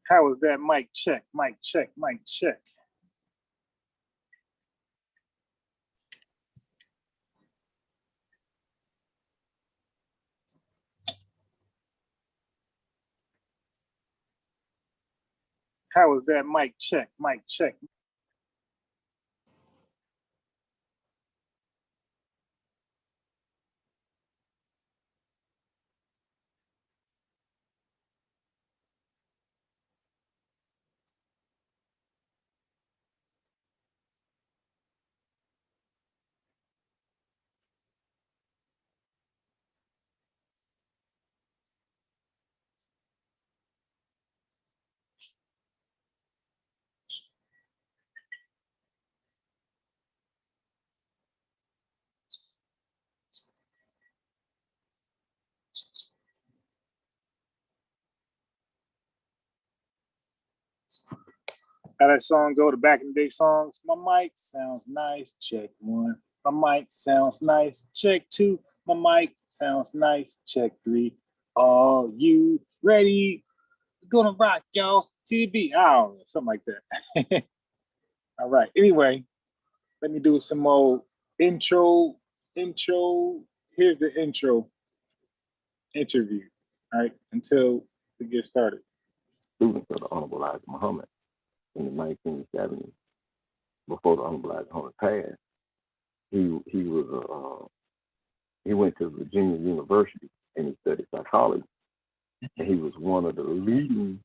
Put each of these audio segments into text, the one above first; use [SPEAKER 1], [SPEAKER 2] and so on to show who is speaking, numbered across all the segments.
[SPEAKER 1] How was that? Mic check, mic check, mic check. How was that? Mic check, mic check. How that song go? The back in the day songs. My mic sounds nice. Check one. My mic sounds nice. Check two. My mic sounds nice. Check three. Are you ready? We're gonna rock, y'all. TB. Oh, something like that. All right. Anyway, let me do some more intro. Here's the intro interview. All right. Until we get started.
[SPEAKER 2] Students of the Honorable Elijah Muhammad in the 1970s, before the Honorable Elijah Muhammad passed, he went to Virginia University and he studied psychology, and he was one of the leading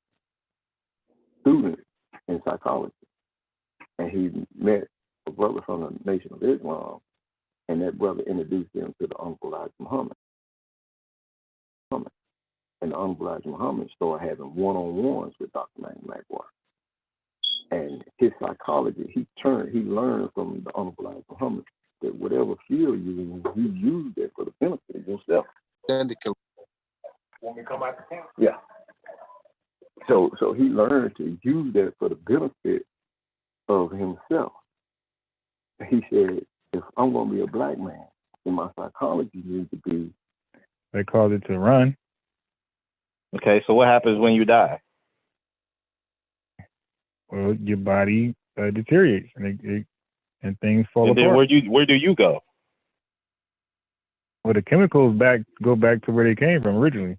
[SPEAKER 2] students in psychology. And he met a brother from the Nation of Islam, and that brother introduced him to the Honorable Elijah Muhammad. And the Honorable Elijah Muhammad started having one-on-ones with Dr. Manning Magwar. And his psychology, he learned from the Honorable Elijah Muhammad that whatever field you're in, you use that for the benefit of yourself.
[SPEAKER 1] Want me to come out the camp?
[SPEAKER 2] Yeah. So he learned to use that for the benefit of himself. He said, if I'm going to be a black man, then my psychology needs to be.
[SPEAKER 3] They called it to run.
[SPEAKER 4] Okay, so what happens when you die?
[SPEAKER 3] Well, your body deteriorates and things fall
[SPEAKER 4] And then
[SPEAKER 3] apart.
[SPEAKER 4] where do you go?
[SPEAKER 3] Well, the chemicals go back to where they came from originally.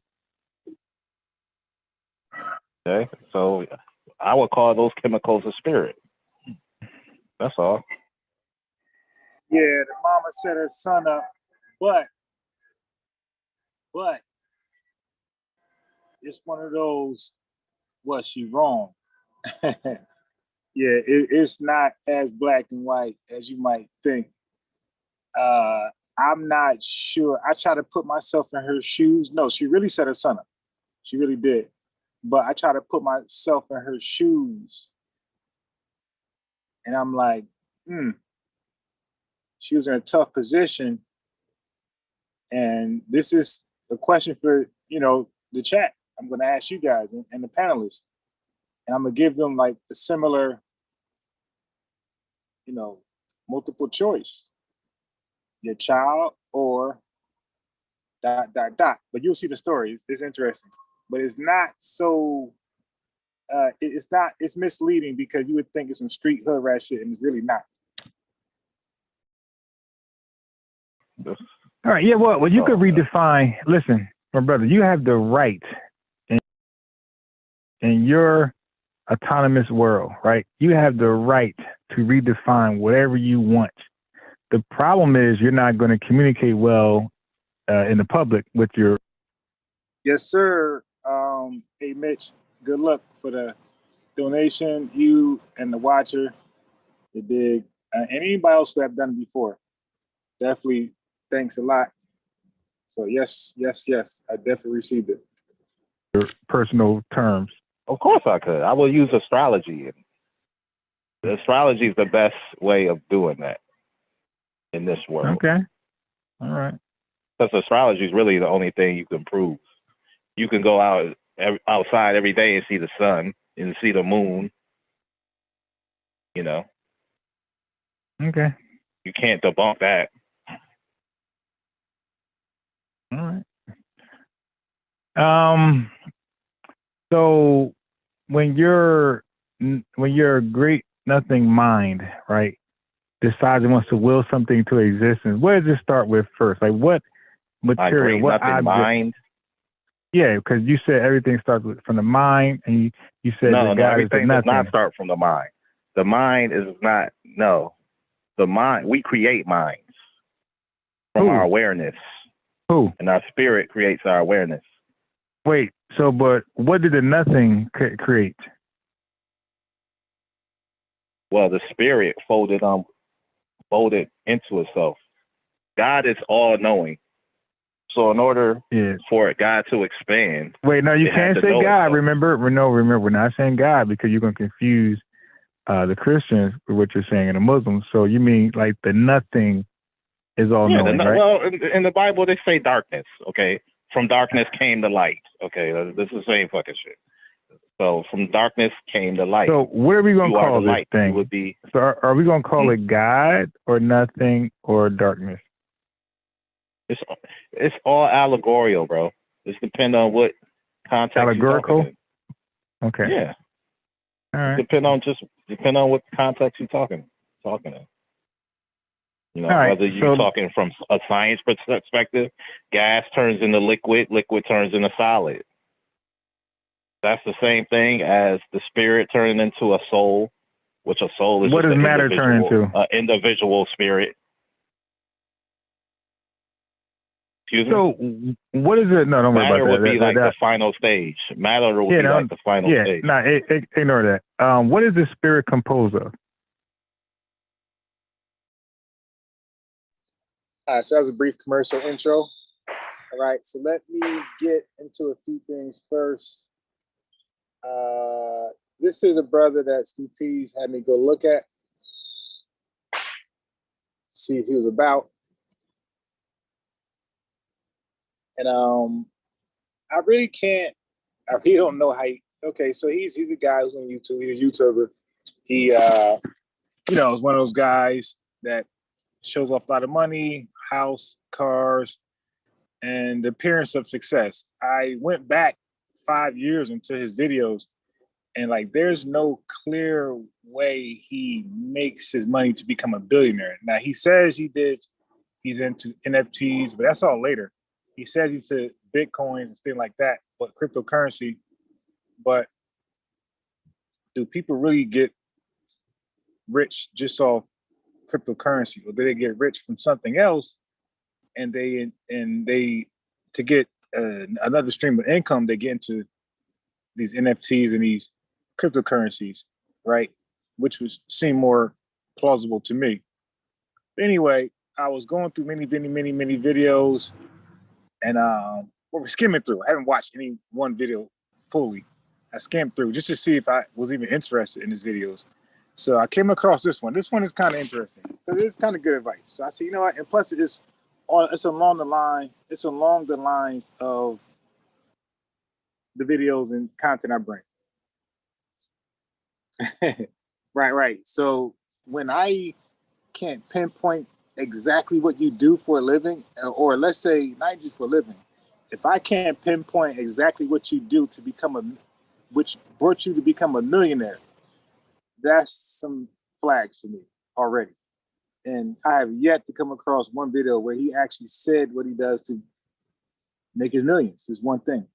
[SPEAKER 4] Okay, so I would call those chemicals a spirit. That's all.
[SPEAKER 1] Yeah, the mama set her son up, but it's one of those, was she wrong? Yeah, it's not as black and white as you might think. I'm not sure. I try to put myself in her shoes. No, she really set her son up. She really did. But I try to put myself in her shoes. And I'm like, she was in a tough position. And this is a question for, the chat. I'm going to ask you guys and the panelists. And I'm going to give them like a similar, multiple choice. Your child or ... But you'll see the story. It's interesting. But it's not so, it's misleading because you would think it's some street hood rat shit and it's really not.
[SPEAKER 3] All right. Yeah. Well, you could redefine. Listen, my brother, you have the right in your autonomous world, right? You have the right to redefine whatever you want. The problem is you're not going to communicate well in the public with your.
[SPEAKER 1] Yes, sir. Hey, Mitch, good luck for the donation. You and the watcher, you dig. And anybody else who have done it before, definitely thanks a lot. So yes, I definitely received it.
[SPEAKER 3] Your personal terms.
[SPEAKER 4] Of course I could. I will use astrology. Astrology is the best way of doing that in this world.
[SPEAKER 3] Okay. All right.
[SPEAKER 4] Because astrology is really the only thing you can prove. You can go outside every day and see the sun and see the moon.
[SPEAKER 3] Okay.
[SPEAKER 4] You can't debunk that.
[SPEAKER 3] All right. So when your great nothing mind, right, decides it wants to will something to existence, where does it start with first? Like what
[SPEAKER 4] My
[SPEAKER 3] material,
[SPEAKER 4] great
[SPEAKER 3] what
[SPEAKER 4] nothing
[SPEAKER 3] object?
[SPEAKER 4] mind.
[SPEAKER 3] Yeah, because you said everything starts from the mind, and you said
[SPEAKER 4] No,
[SPEAKER 3] that
[SPEAKER 4] no,
[SPEAKER 3] God is the
[SPEAKER 4] everything does not
[SPEAKER 3] nothing.
[SPEAKER 4] start from the mind. The mind is not, no. The mind, we create minds from our
[SPEAKER 3] Who?
[SPEAKER 4] awareness,
[SPEAKER 3] Who?
[SPEAKER 4] and our spirit creates our awareness.
[SPEAKER 3] Wait. So, but what did the nothing create?
[SPEAKER 4] Well, the spirit folded into itself. God is all knowing. So in order for God to expand,
[SPEAKER 3] wait, no, you can't say God.
[SPEAKER 4] Itself.
[SPEAKER 3] Remember, we're not saying God because you're going to confuse the Christians with what you're saying and the Muslims. So you mean like the nothing is all knowing, right?
[SPEAKER 4] Well, in the Bible they say darkness. Okay, from darkness came the light. Okay, this is the same fucking shit. So from darkness came the light.
[SPEAKER 3] So what are we going to call this
[SPEAKER 4] light.
[SPEAKER 3] thing?
[SPEAKER 4] Would be.
[SPEAKER 3] So are we going to call it God or nothing or darkness?
[SPEAKER 4] It's all allegorical, bro. It's depend on what context.
[SPEAKER 3] Allegorical. Okay.
[SPEAKER 4] Yeah.
[SPEAKER 3] All right.
[SPEAKER 4] Depend on what context you're talking in. You know,
[SPEAKER 3] right,
[SPEAKER 4] whether you're talking from a science perspective, gas turns into liquid, liquid turns into solid. That's the same thing as the spirit turning into a soul, which a soul is
[SPEAKER 3] what does matter turn into?
[SPEAKER 4] Individual spirit. Excuse me?
[SPEAKER 3] So what is it? No, don't worry about that.
[SPEAKER 4] Matter would be like the final stage. Matter would be like the final stage.
[SPEAKER 3] No, ignore that. What is the spirit composed of?
[SPEAKER 1] All right, so that was a brief commercial intro. All right, so let me get into a few things first. This is a brother that Stu Pease had me go look at, see if he was about. And I really don't know how so he's a guy who's on YouTube. He's a YouTuber. He is one of those guys that shows off a lot of money, house, cars, and the appearance of success. I went back 5 years into his videos, and like there's no clear way he makes his money to become a billionaire. Now he says he's into NFTs, but that's all later. He says he's into Bitcoin and things like that, but cryptocurrency. But do people really get rich just off cryptocurrency, or do they get rich from something else? And they to get another stream of income, they get into these NFTs and these cryptocurrencies, right? Which would seem more plausible to me. Anyway, I was going through many videos, and we're skimming through. I haven't watched any one video fully. I skimmed through just to see if I was even interested in his videos. So I came across this one. This one is kind of interesting because it's kind of good advice. So I said, you know what? And plus, it's along the lines of the videos and content I bring. Right. So when I can't pinpoint exactly what you do for a living, or let's say not just for a living, if I can't pinpoint exactly what you do which brought you to become a millionaire, that's some flags for me already. And I have yet to come across one video where he actually said what he does to make his millions. Is one thing.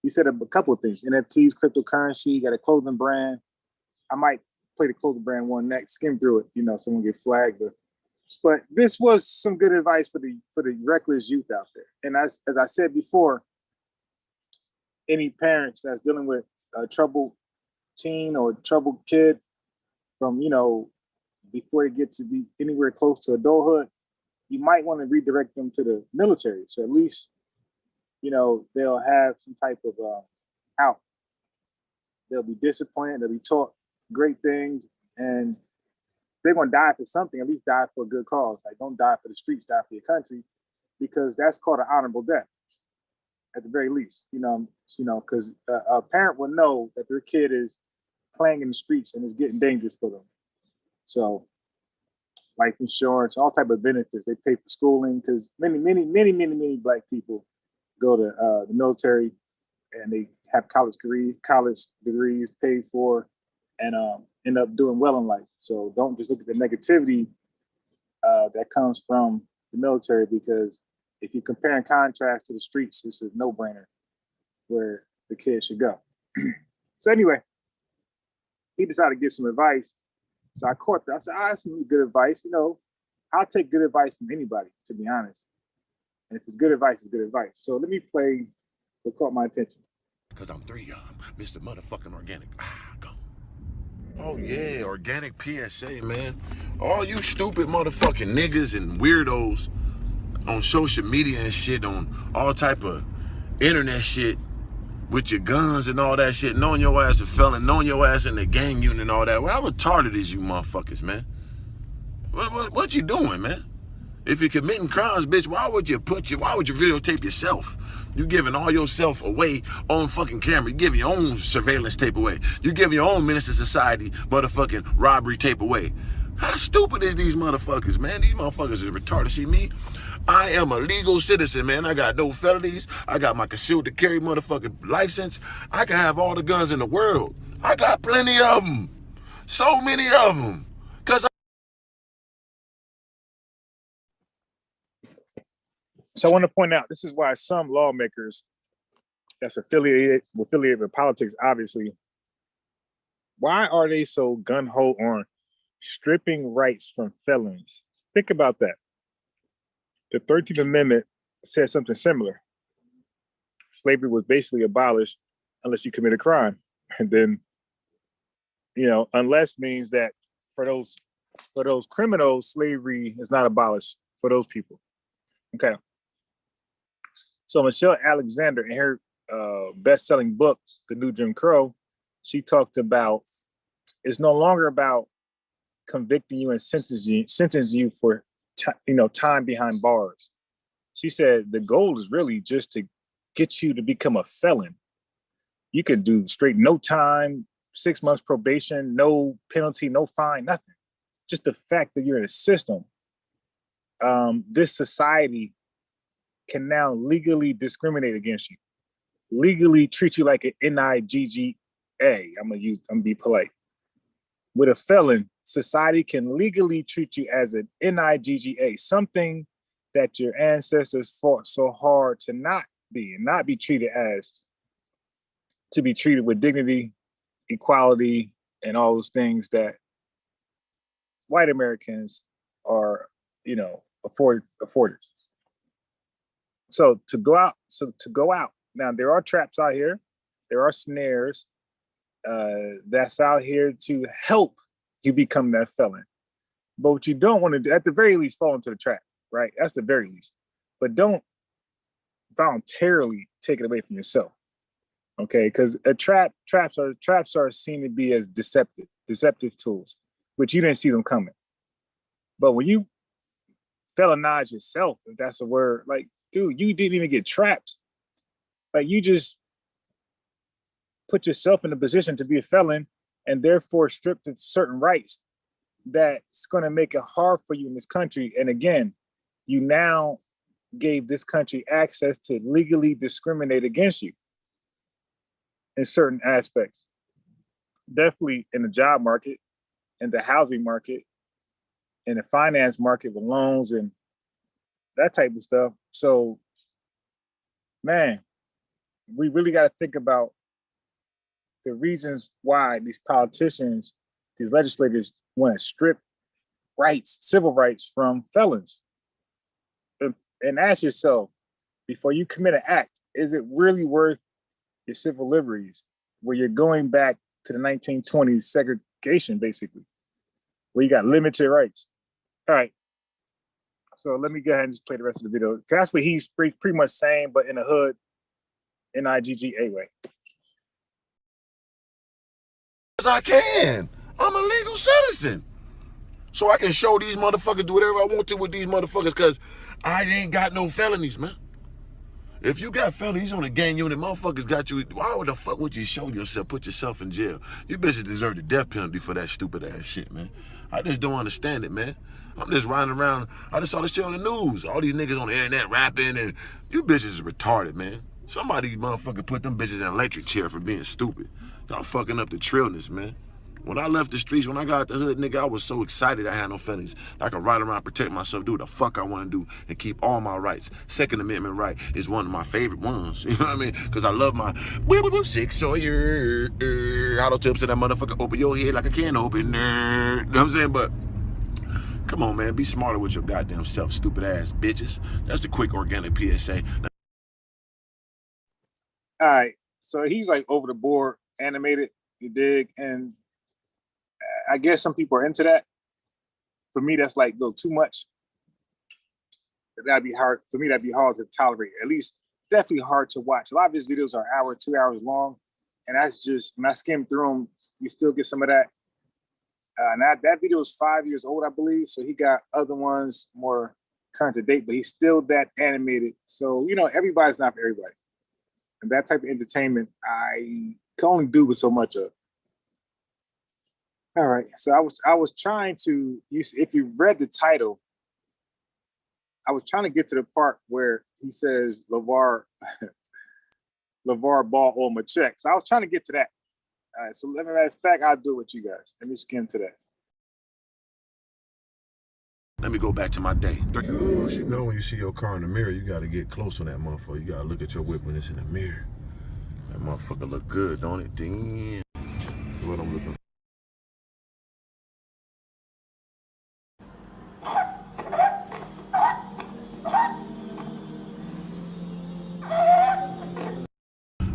[SPEAKER 1] He said a couple of things: NFTs, cryptocurrency, got a clothing brand. I might play the clothing brand one next, skim through it, someone get flagged. But this was some good advice for the reckless youth out there. And as I said before, any parents that's dealing with a troubled teen or troubled kid from, before they get to be anywhere close to adulthood, you might want to redirect them to the military. So at least, they'll have some type of out. They'll be disciplined. They'll be taught great things. And they're going to die for something, at least die for a good cause. Like, don't die for the streets, die for your country, because that's called an honorable death at the very least, because a parent will know that their kid is playing in the streets and is getting dangerous for them. So life insurance, all type of benefits, they pay for schooling, because many Black people go to the military and they have college degrees paid for, and end up doing well in life. So don't just look at the negativity that comes from the military, because if you compare and contrast to the streets, this is no brainer where the kids should go. So anyway, he decided to get some advice. So I caught that. I said, that's some good advice. You know, I'll take good advice from anybody, to be honest. And if it's good advice, it's good advice. So let me play what caught my attention.
[SPEAKER 5] Because I'm Mr. Motherfucking Organic. Go. Oh, yeah, organic PSA, man. All you stupid motherfucking niggas and weirdos on social media and shit, on all type of internet shit, with your guns and all that shit, knowing your ass a felon, knowing your ass in the gang unit and all that. Well, how retarded is you motherfuckers, man? What you doing, man? If you're committing crimes, bitch, why would you videotape yourself? You giving all yourself away on fucking camera. You giving your own surveillance tape away. You giving your own Menace to Society motherfucking robbery tape away. How stupid is these motherfuckers, man? These motherfuckers are retarded. See me? I am a legal citizen, man. I got no felonies. I got my concealed to carry motherfucking license. I can have all the guns in the world. I got plenty of them. So many of them.
[SPEAKER 1] So I want to point out, this is why some lawmakers that's affiliated with politics, obviously, why are they so gun-ho on stripping rights from felons? Think about that. The 13th Amendment said something similar. Slavery was basically abolished unless you commit a crime. And then, you know, unless means that for those criminals, slavery is not abolished for those people. Okay. So Michelle Alexander, in her best-selling book, The New Jim Crow, she talked about it's no longer about convicting you and sentence you for time behind bars. She said the goal is really just to get you to become a felon. You could do straight no time, 6 months probation, no penalty, no fine, nothing. Just the fact that you're in a system. This society can now legally discriminate against you, legally treat you like an NIGGA. I'm gonna be polite. With a felon, society can legally treat you as an NIGGA, something that your ancestors fought so hard to not be, and not be treated as, to be treated with dignity, equality, and all those things that white Americans are, afforded. So to go out. Now there are traps out here. There are snares that's out here to help you become that felon. But what you don't want to do, at the very least, fall into the trap, right? That's the very least. But don't voluntarily take it away from yourself. Okay, because traps are seen to be as deceptive tools, which you didn't see them coming. But when you felonize yourself, if that's a word, like, dude, you didn't even get trapped. Like, you just put yourself in a position to be a felon and therefore stripped of certain rights that's going to make it hard for you in this country. And again, you now gave this country access to legally discriminate against you in certain aspects. Definitely in the job market, in the housing market, in the finance market with loans and that type of stuff. So, man, we really got to think about the reasons why these politicians, these legislators want to strip rights, civil rights from felons. And ask yourself, before you commit an act, is it really worth your civil liberties, where you're going back to the 1920s segregation, basically, where you got limited rights? All right. So let me go ahead and just play the rest of the video. That's what he's pretty much saying, but in the hood, NIGGA way.
[SPEAKER 5] As I can. I'm a legal citizen. So I can show these motherfuckers, do whatever I want to with these motherfuckers, because I ain't got no felonies, man. If you got felonies on the gang unit, motherfuckers got you. Why the fuck would you show yourself, put yourself in jail? You bitches deserve the death penalty for that stupid ass shit, man. I just don't understand it, man. I'm just riding around. I just saw this shit on the news. All these niggas on the internet rapping, and you bitches is retarded, man. Somebody motherfucker put them bitches in an electric chair for being stupid. Y'all fucking up the trillness, man. When I left the streets, when I got out the hood, nigga, I was so excited I had no feelings. I could ride around, protect myself, do what the fuck I want to do, and keep all my rights. Second Amendment right is one of my favorite ones. You know what I mean? Because I love my six Sawyer. Hollow tips to that motherfucker. Open your head like a can opener. You know what I'm saying? But come on, man. Be smarter with your goddamn self, stupid ass bitches. That's the quick organic PSA.
[SPEAKER 1] All right. So he's like over the board animated, you dig? And I guess some people are into that. For me, that's like a little too much. That'd be hard. For me, that'd be hard to tolerate. At least definitely hard to watch. A lot of his videos are an hour, 2 hours long. And that's just, when I skim through them, you still get some of that. And that video is 5 years old, I believe. So he got other ones more current to date, but he's still that animated. So, you know, everybody's not for everybody. And that type of entertainment, I can only do with so much of. All right. So I was trying to, if you read the title, I was trying to get to the part where he says LeVar Ball on my check. So I was trying to get to that. All right. So matter of fact, I'll do it with you guys. Let me skim to that.
[SPEAKER 5] Let me go back to my day. You know when you see your car in the mirror, you got to get close on that motherfucker. You got to look at your whip when it's in the mirror. That motherfucker look good, don't it? Damn. That's what I'm looking for.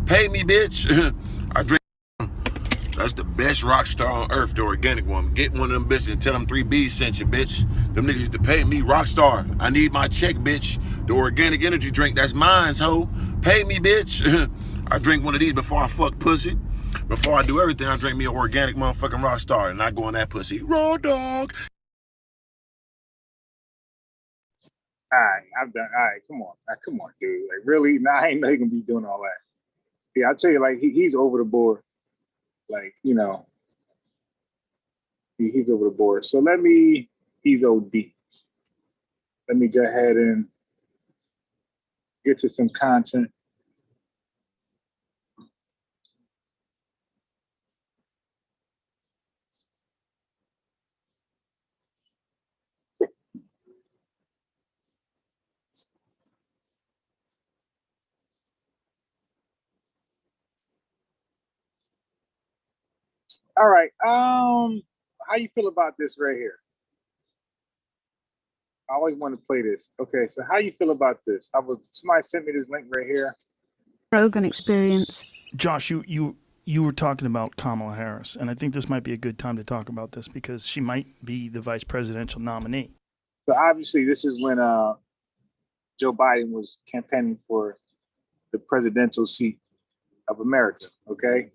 [SPEAKER 5] Pay me, bitch. I drink. That's the best rock star on earth, the organic one. Get one of them bitches and tell them 3Bs sent you, bitch. Them niggas used to pay me, rock star. I need my check, bitch. The organic energy drink, that's mine's, ho. Pay me, bitch. I drink one of these before I fuck pussy. Before I do everything, I drink me an organic motherfucking rock star and not go on that pussy. Raw dog.
[SPEAKER 1] All right, I'm done. All right, come on, dude. Like, really? Nah, I ain't know he can be doing all that. Yeah, I'll tell you, like, he's over the board. Like, you know, he's over the board. So he's OD. Let me go ahead and get to some content. All right. How you feel about this right here? I always want to play this. Okay, so how you feel about this? Somebody sent me this link right here.
[SPEAKER 6] Rogan experience.
[SPEAKER 7] Josh, you were talking about Kamala Harris, and I think this might be a good time to talk about this because she might be the vice presidential nominee.
[SPEAKER 1] So obviously, this is when Joe Biden was campaigning for the presidential seat of America. Okay.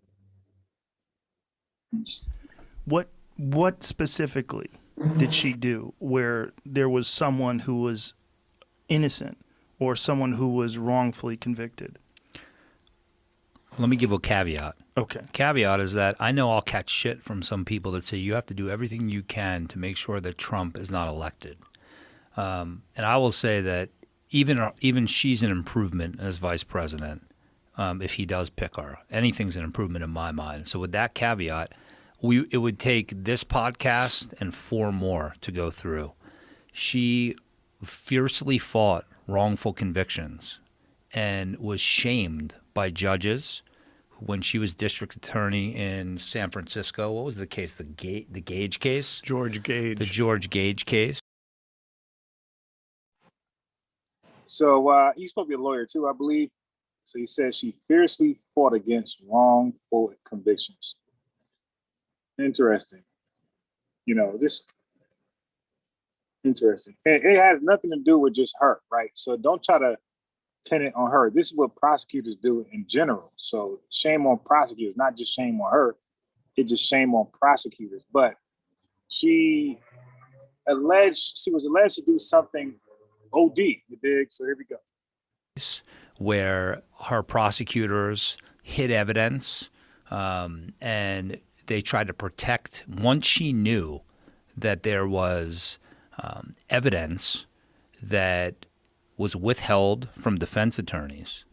[SPEAKER 7] What specifically did she do where there was someone who was innocent or someone who was wrongfully convicted?
[SPEAKER 8] Let me give a caveat.
[SPEAKER 7] Okay.
[SPEAKER 8] Caveat is that I know I'll catch shit from some people that say you have to do everything you can to make sure that Trump is not elected. And I will say that even she's an improvement as vice president if he does pick her. Anything's an improvement in my mind. So with that caveat, it would take this podcast and 4 more to go through. She fiercely fought wrongful convictions and was shamed by judges when she was district attorney in San Francisco. What was the case? The Gage case?
[SPEAKER 7] George Gage.
[SPEAKER 8] The George Gage case.
[SPEAKER 1] So he's supposed to be a lawyer too, I believe. So he says she fiercely fought against wrongful convictions. Interesting. You know, this interesting. And it has nothing to do with just her, right? So don't try to pin it on her. This is what prosecutors do in general. So shame on prosecutors, not just shame on her. It's just shame on prosecutors. But she was alleged to do something OD, you dig? So here we go.
[SPEAKER 8] Where her prosecutors hid evidence and they tried to protect. Once she knew that there was evidence that was withheld from defense attorneys,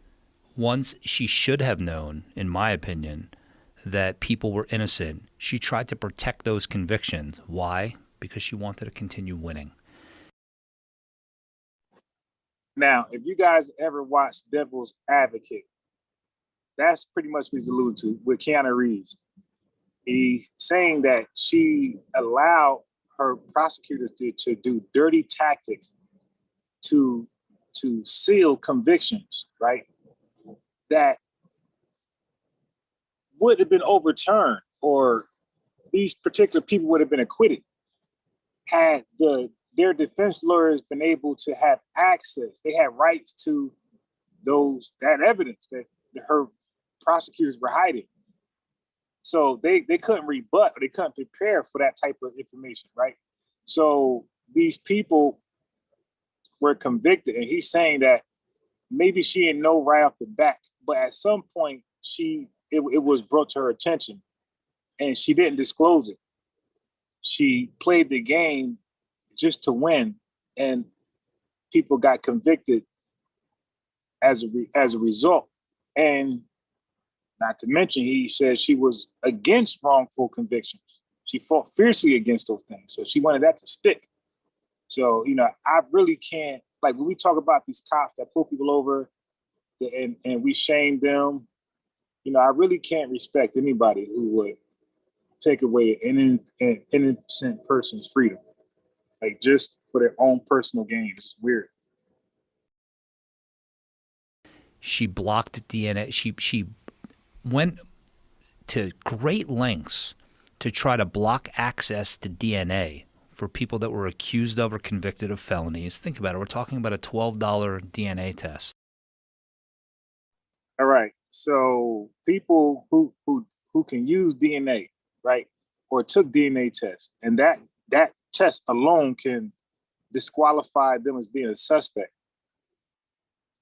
[SPEAKER 8] once she should have known, in my opinion, that people were innocent, she tried to protect those convictions. Why? Because she wanted to continue winning.
[SPEAKER 1] Now, if you guys ever watched Devil's Advocate, that's pretty much what he's alluding to with Keanu Reeves. He's saying that she allowed her prosecutors to do dirty tactics to seal convictions, right? That would have been overturned, or these particular people would have been acquitted had their defense lawyers been able to have access. They had rights to that evidence that her prosecutors were hiding. So they couldn't rebut, or they couldn't prepare for that type of information, right? So these people were convicted, and he's saying that maybe she didn't know right off the bat, but at some point it was brought to her attention, and she didn't disclose it. She played the game just to win, and people got convicted as a result. And not to mention, he said she was against wrongful convictions. She fought fiercely against those things. So she wanted that to stick. So, I really can't, like when we talk about these cops that pull people over and we shame them, I really can't respect anybody who would take away an innocent person's freedom, like just for their own personal gain. It's weird.
[SPEAKER 8] She blocked DNA. She went to great lengths to try to block access to DNA for people that were accused of or convicted of felonies. Think about it. We're talking about a $12 DNA test.
[SPEAKER 1] All right. So people who can use DNA, right, or took DNA tests, and that test alone can disqualify them as being a suspect.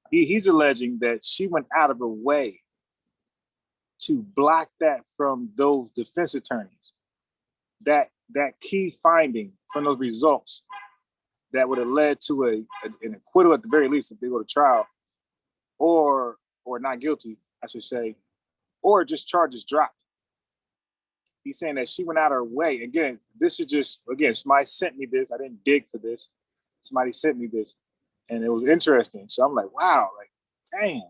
[SPEAKER 1] He's alleging that she went out of her way to block that from those defense attorneys. That key finding from those results that would have led to an acquittal at the very least if they go to trial, or not guilty, I should say, or just charges dropped. He's saying that she went out of her way. Again, this is just, somebody sent me this. I didn't dig for this. Somebody sent me this, and it was interesting. So I'm like, wow, like, damn.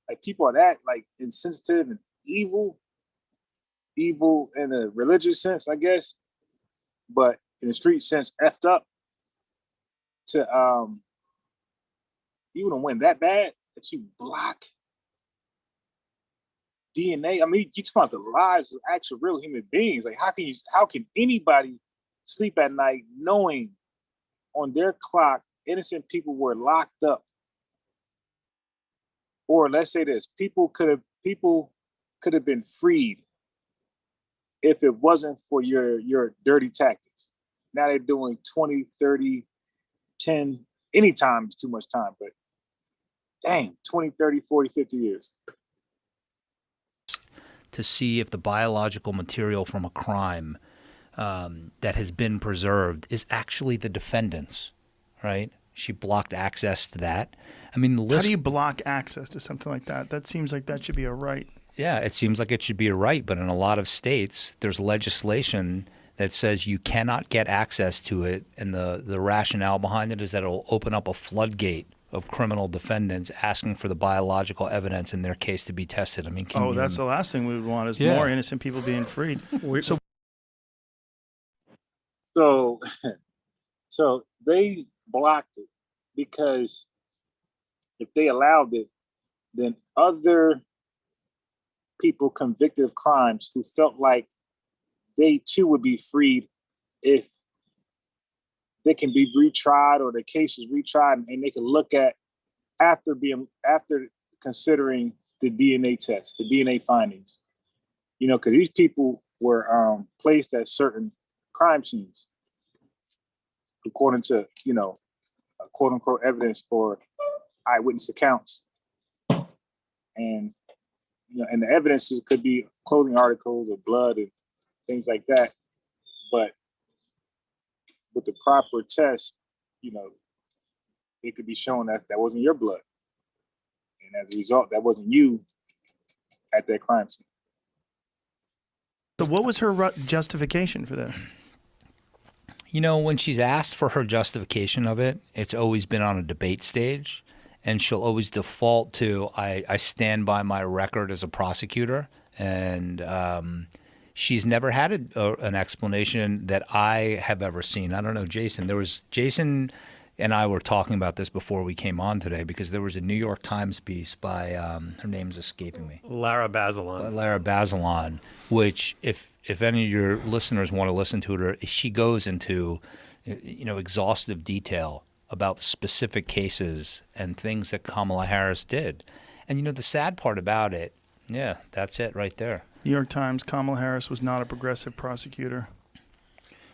[SPEAKER 1] Like, people are that, like, insensitive and evil in a religious sense, I guess, but in a street sense, effed up to even to win that bad that you block DNA. I mean, you talk about the lives of actual real human beings. Like, how can anybody sleep at night knowing on their clock innocent people were locked up? Or let's say this, people could have been freed if it wasn't for your dirty tactics. Now they're doing 20, 30, 10, any time is too much time, but dang, 20, 30, 40, 50 years.
[SPEAKER 8] To see if the biological material from a crime that has been preserved is actually the defendant's, right? She blocked access to that. I mean,
[SPEAKER 7] how do you block access to something like that? That seems like that should be a right.
[SPEAKER 8] Yeah, it seems like it should be a right, but in a lot of states, there's legislation that says you cannot get access to it, and the rationale behind it is that it'll open up a floodgate of criminal defendants asking for the biological evidence in their case to be tested. I mean,
[SPEAKER 7] that's the last thing we would want is more innocent people being freed.
[SPEAKER 1] So they blocked it because if they allowed it, then other people convicted of crimes who felt like they too would be freed if they can be retried or the case is retried, and they can look at after considering the DNA test, the DNA findings. Because these people were placed at certain crime scenes according to, quote unquote evidence or eyewitness accounts. And and the evidence could be clothing articles or blood and things like that. But with the proper test, it could be shown that wasn't your blood. And as a result, that wasn't you at that crime scene.
[SPEAKER 7] So what was her justification for this?
[SPEAKER 8] You know, when she's asked for her justification of it, it's always been on a debate stage, and she'll always default to, I stand by my record as a prosecutor, and she's never had an explanation that I have ever seen. I don't know, Jason and I were talking about this before we came on today, because there was a New York Times piece by, her name's escaping me.
[SPEAKER 9] Lara Bazelon,
[SPEAKER 8] which if any of your listeners want to listen to it, she goes into, exhaustive detail about specific cases and things that Kamala Harris did. And, the sad part about it, yeah, that's it right there.
[SPEAKER 7] New York Times, Kamala Harris was not a progressive prosecutor.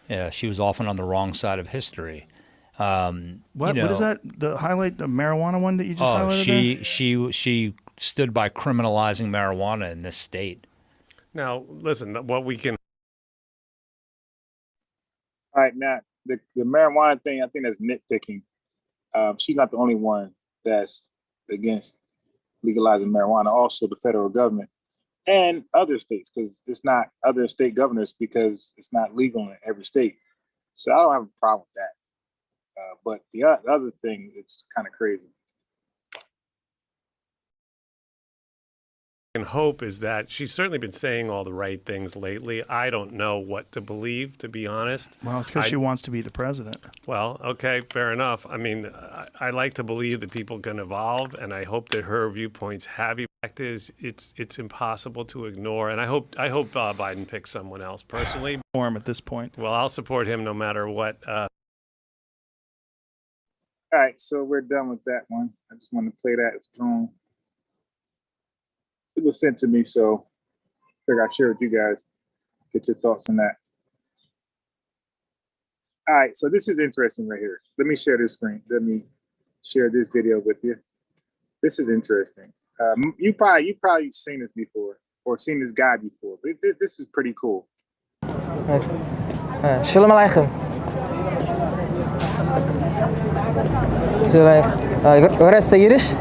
[SPEAKER 8] Yeah, she was often on the wrong side of history.
[SPEAKER 7] What is that? The marijuana one that you just highlighted?
[SPEAKER 8] She stood by criminalizing marijuana in this state.
[SPEAKER 9] Now, listen, what we can.
[SPEAKER 1] All right, now the marijuana thing, I think that's nitpicking. She's not the only one that's against legalizing marijuana. Also, the federal government and other states, because it's not other state governors, because it's not legal in every state. So I don't have a problem with that. But the other thing, it's kind of crazy.
[SPEAKER 9] And hope is that she's certainly been saying all the right things lately. I don't know what to believe, to be honest.
[SPEAKER 7] Well, it's because she wants to be the president.
[SPEAKER 9] Well, okay, fair enough. I mean, I like to believe that people can evolve, and I hope that her viewpoints have evolved. It's impossible to ignore, and I hope Biden picks someone else personally.
[SPEAKER 7] For him at this point.
[SPEAKER 9] Well, I'll support him no matter what.
[SPEAKER 1] All right, so we're done with that one. I just want to play that strong. It was sent to me, so I figure I'll share it with you guys. Get your thoughts on that. All right, so this is interesting right here. Let me share this screen. Let me share this video with you. This is interesting. You probably seen this before or seen this guy before, but this is pretty cool.
[SPEAKER 10] Shalom Aleichem. What is the Yiddish?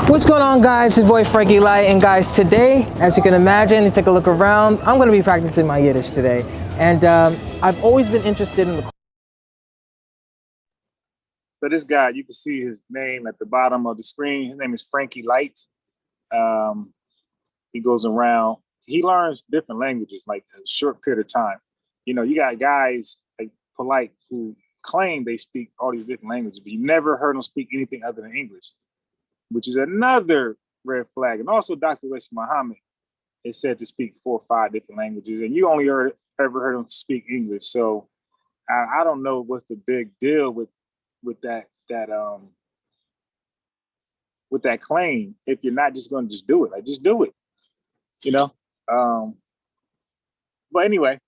[SPEAKER 10] What's going on, guys? It's your boy Frankie Light, and guys, today, as you can imagine, you take a look around, I'm going to be practicing my Yiddish today. And I've always been interested in the...
[SPEAKER 1] So this guy, you can see his name at the bottom of the screen. His name is Frankie Light. He goes around. He learns different languages, like a short period of time. You got guys like Polite who claim they speak all these different languages, but you never heard them speak anything other than English, which is another red flag. And also Dr. Westy Muhammad is said to speak 4 or 5 different languages, and you only ever heard him speak English. So I don't know what's the big deal with that claim if you're not just going to just do it. Like, just do it, But anyway,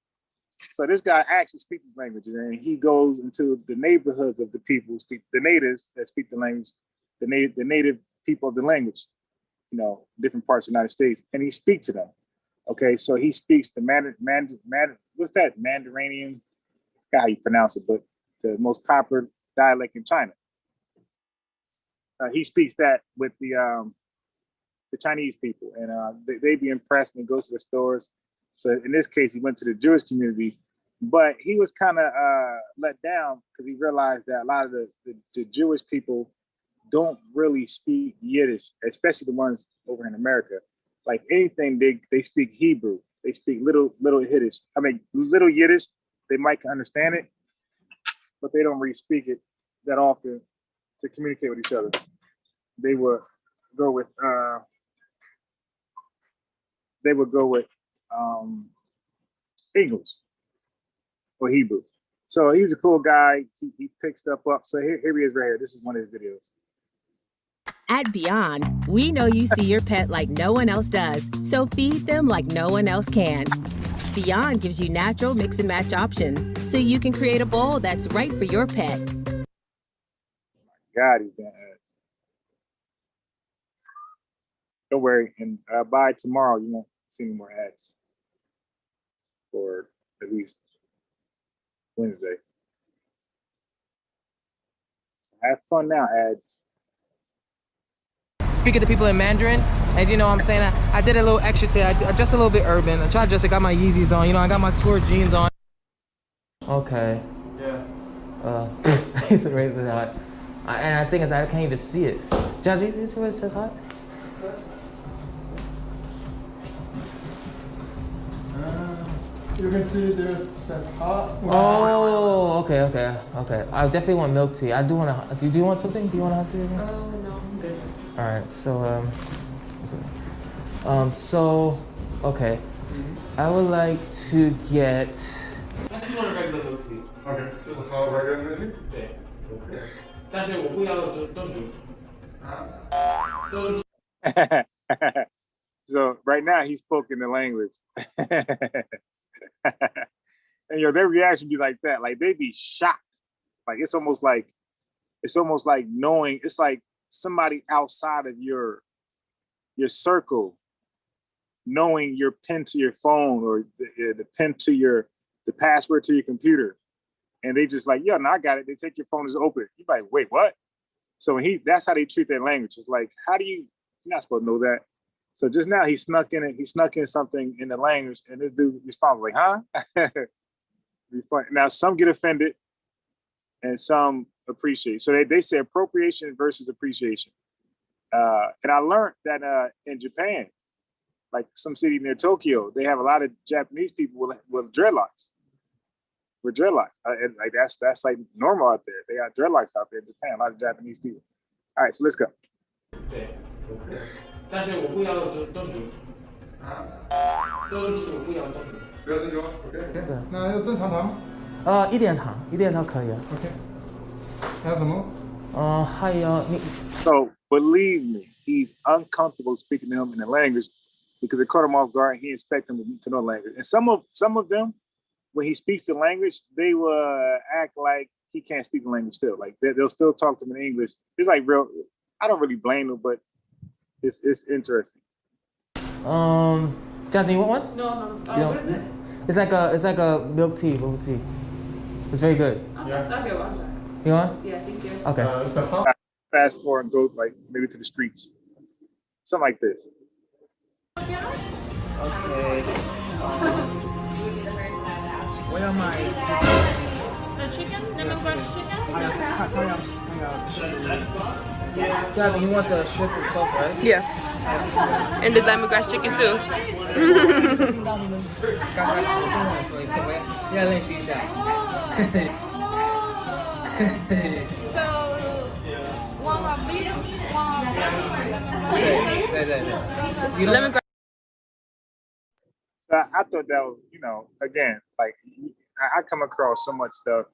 [SPEAKER 1] so this guy actually speaks these languages, and he goes into the neighborhoods of the people who speak, the natives that speak the language, the native people of the language, different parts of the United States, and he speaks to them. Okay, so he speaks the what's that, Mandarinian? I forgot how you pronounce it, but the most popular dialect in China. He speaks that with the Chinese people, and they be impressed when he goes to the stores. So in this case, he went to the Jewish community, but he was kind of let down because he realized that a lot of the Jewish people don't really speak Yiddish, especially the ones over in America. Like anything, they speak Hebrew. They speak little Yiddish. Little Yiddish. They might understand it, but they don't really speak it that often to communicate with each other. They would go with English or Hebrew. So he's a cool guy. He picked stuff up. So here he is right here. This is one of his videos.
[SPEAKER 11] At Beyond, we know you see your pet like no one else does, so feed them like no one else can. Beyond gives you natural mix and match options, so you can create a bowl that's right for your pet.
[SPEAKER 1] God, he's been ass. Don't worry, and by tomorrow, you won't see any more ads. Or at least Wednesday. Have fun now, ads.
[SPEAKER 10] Speaking to people in Mandarin, and you know what I'm saying, I did a little extra today. I just a little bit urban. I tried just, I got my Yeezys on, you know, I got my tour jeans on. Okay. Yeah. He's the razor hot. And I think is I can't even see it. Jazzy, is this where it says hot?
[SPEAKER 12] You can see there's says hot.
[SPEAKER 10] Oh, okay. I definitely want milk tea. I do want a. Do you want something? Do you want a hot tea?
[SPEAKER 12] No, I'm good.
[SPEAKER 10] All right. So, okay. I would like to get. I just want a regular milk tea.
[SPEAKER 12] Okay. Just a hot regular milk tea?
[SPEAKER 10] Okay.
[SPEAKER 12] Okay.
[SPEAKER 10] 但是我不要珍珠。
[SPEAKER 1] So right now he's spoken the language. And their reaction be like that. Like they be shocked. Like it's almost like knowing, it's like somebody outside of your circle knowing your pin to your phone or the pin to the password to your computer. And they just like, yeah, no, I got it. They take your phone, just open it. You're like, wait, what? So that's how they treat their language. It's like, you're not supposed to know that. So just now he snuck in something in the language, and this dude responds like, huh? Now some get offended and some appreciate. So they say appropriation versus appreciation. And I learned that in Japan, like some city near Tokyo, they have a lot of Japanese people with dreadlocks. With dreadlocks. And like that's like normal out there. They got dreadlocks out there in Japan, a lot of Japanese people. All right, so let's go.
[SPEAKER 10] Okay. 但是我不要珍珠。珍珠我不要珍珠。
[SPEAKER 12] 不要珍珠 ，OK。那要正常糖吗？
[SPEAKER 10] 一点糖可以啊。
[SPEAKER 12] OK。还有什么？
[SPEAKER 10] 还有你。
[SPEAKER 1] So believe me, he's uncomfortable speaking to him in the language because it caught him off guard. And he expected him to know language, and some of them, when he speaks the language, they will act like he can't speak the language still. Like they'll still talk to him in English. It's like real. I don't really blame them, but it's interesting.
[SPEAKER 10] Jasmine, you want one?
[SPEAKER 13] No.
[SPEAKER 10] What is it? It's like a milk tea. It's very good.
[SPEAKER 13] Okay, well,
[SPEAKER 10] you want?
[SPEAKER 13] Yeah, thank you.
[SPEAKER 10] Okay.
[SPEAKER 1] Fast forward and go like maybe to the streets, something like this.
[SPEAKER 10] Okay. What am I?
[SPEAKER 13] The chicken, lemongrass chicken.
[SPEAKER 10] Jasmine, you want the shrimp with sauce, right?
[SPEAKER 13] Yeah. And the lemongrass chicken too.
[SPEAKER 10] 刚刚活动的时候，要练习一下。
[SPEAKER 13] So, one of these, one of
[SPEAKER 10] these.
[SPEAKER 13] Lemongrass.
[SPEAKER 1] I thought that was, again, like I come across so much stuff,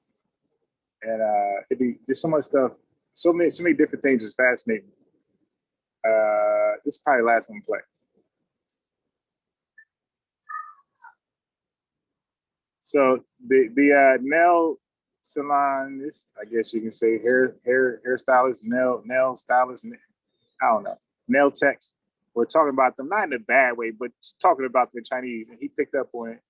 [SPEAKER 1] and it'd be just so much stuff, so many different things is fascinating. This is probably the last one to play. So the nail salon, this I guess you can say hairstylist, nail stylist, I don't know, nail techs. We're talking about them not in a bad way, but talking about the Chinese, and he picked up on it.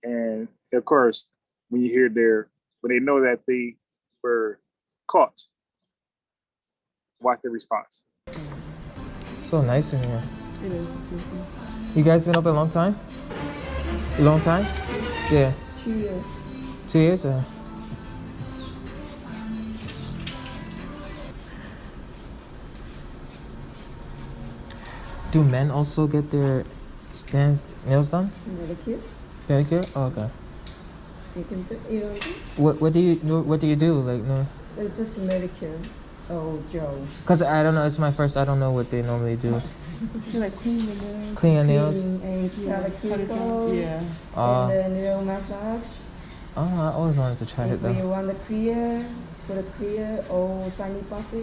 [SPEAKER 1] And of course, when they know that they were caught, watch their response.
[SPEAKER 10] So nice in here. It is. You guys been open a long time? A long time? Yeah.
[SPEAKER 13] 2 years.
[SPEAKER 10] 2 years? Do men also get their nails done?
[SPEAKER 13] Medicure.
[SPEAKER 10] Pedicure? Oh, okay.
[SPEAKER 13] You can do, you know.
[SPEAKER 10] What do you do? Like no.
[SPEAKER 13] It's just medicure. Oh, Joe.
[SPEAKER 10] Cause I don't know. It's my first. I don't know what they normally do.
[SPEAKER 13] You like clean your nails.
[SPEAKER 10] Clean your nails.
[SPEAKER 13] And cuticle. Yeah.
[SPEAKER 10] And
[SPEAKER 13] then nail massage.
[SPEAKER 10] Oh, I always wanted to try it though.
[SPEAKER 13] If you want the clear, put a clear or tiny puffy.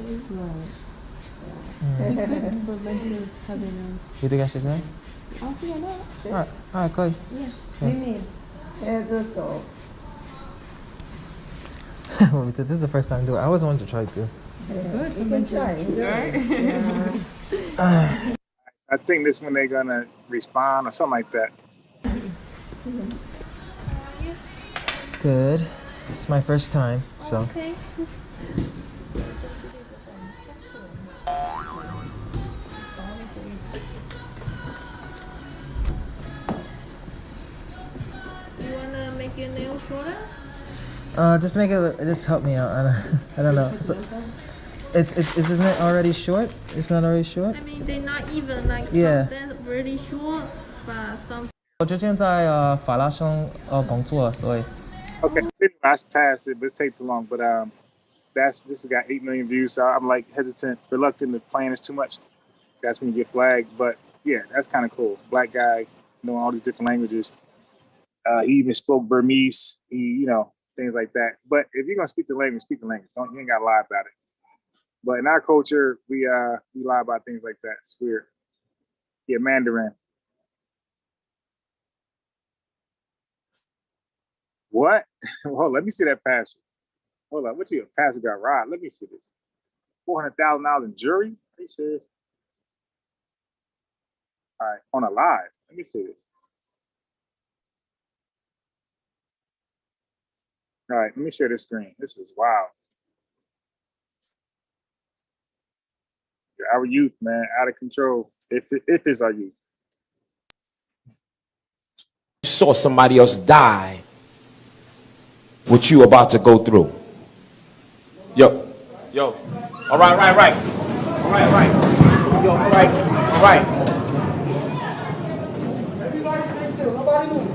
[SPEAKER 13] Right.
[SPEAKER 10] You think I should try?
[SPEAKER 13] Oh, yeah, no.
[SPEAKER 10] All right, cool.
[SPEAKER 13] Yes. Yeah. Just so.
[SPEAKER 10] This is the first time doing it. I always wanted to try it too.
[SPEAKER 13] Good. You can try.
[SPEAKER 1] I think this one they're gonna respond or something like that.
[SPEAKER 10] Good. It's my first time, so.
[SPEAKER 13] Okay.
[SPEAKER 10] Just make it. Just help me out. I don't know. So, isn't it already short? It's not already short.
[SPEAKER 14] I mean, they're not even like
[SPEAKER 10] Yeah.
[SPEAKER 14] some really short, but some.
[SPEAKER 10] 我最近在法拉盛工作，所以
[SPEAKER 1] Okay, I passed it, but it takes too long. But this has got 8 million views, so I'm like hesitant, reluctant to plan this too much. That's when you get flagged. But yeah, that's kind of cool. Black guy knowing all these different languages. He even spoke Burmese. Things like that. But if you're gonna speak the language, speak the language. You ain't gotta lie about it. But in our culture, we lie about things like that. It's weird. Yeah, Mandarin. What? Well, let me see that pastor. Hold on, what you pastor got robbed? Let me see this. $400,000 in jury? Are you serious? All right, on a live. Let me see this. All right, let me share this screen. This is wild. Our youth, man, out of control. If it's our youth.
[SPEAKER 15] You saw somebody else die, what you about to go through. Yo. All right. Yo, all right.
[SPEAKER 12] Everybody stay still. Nobody move.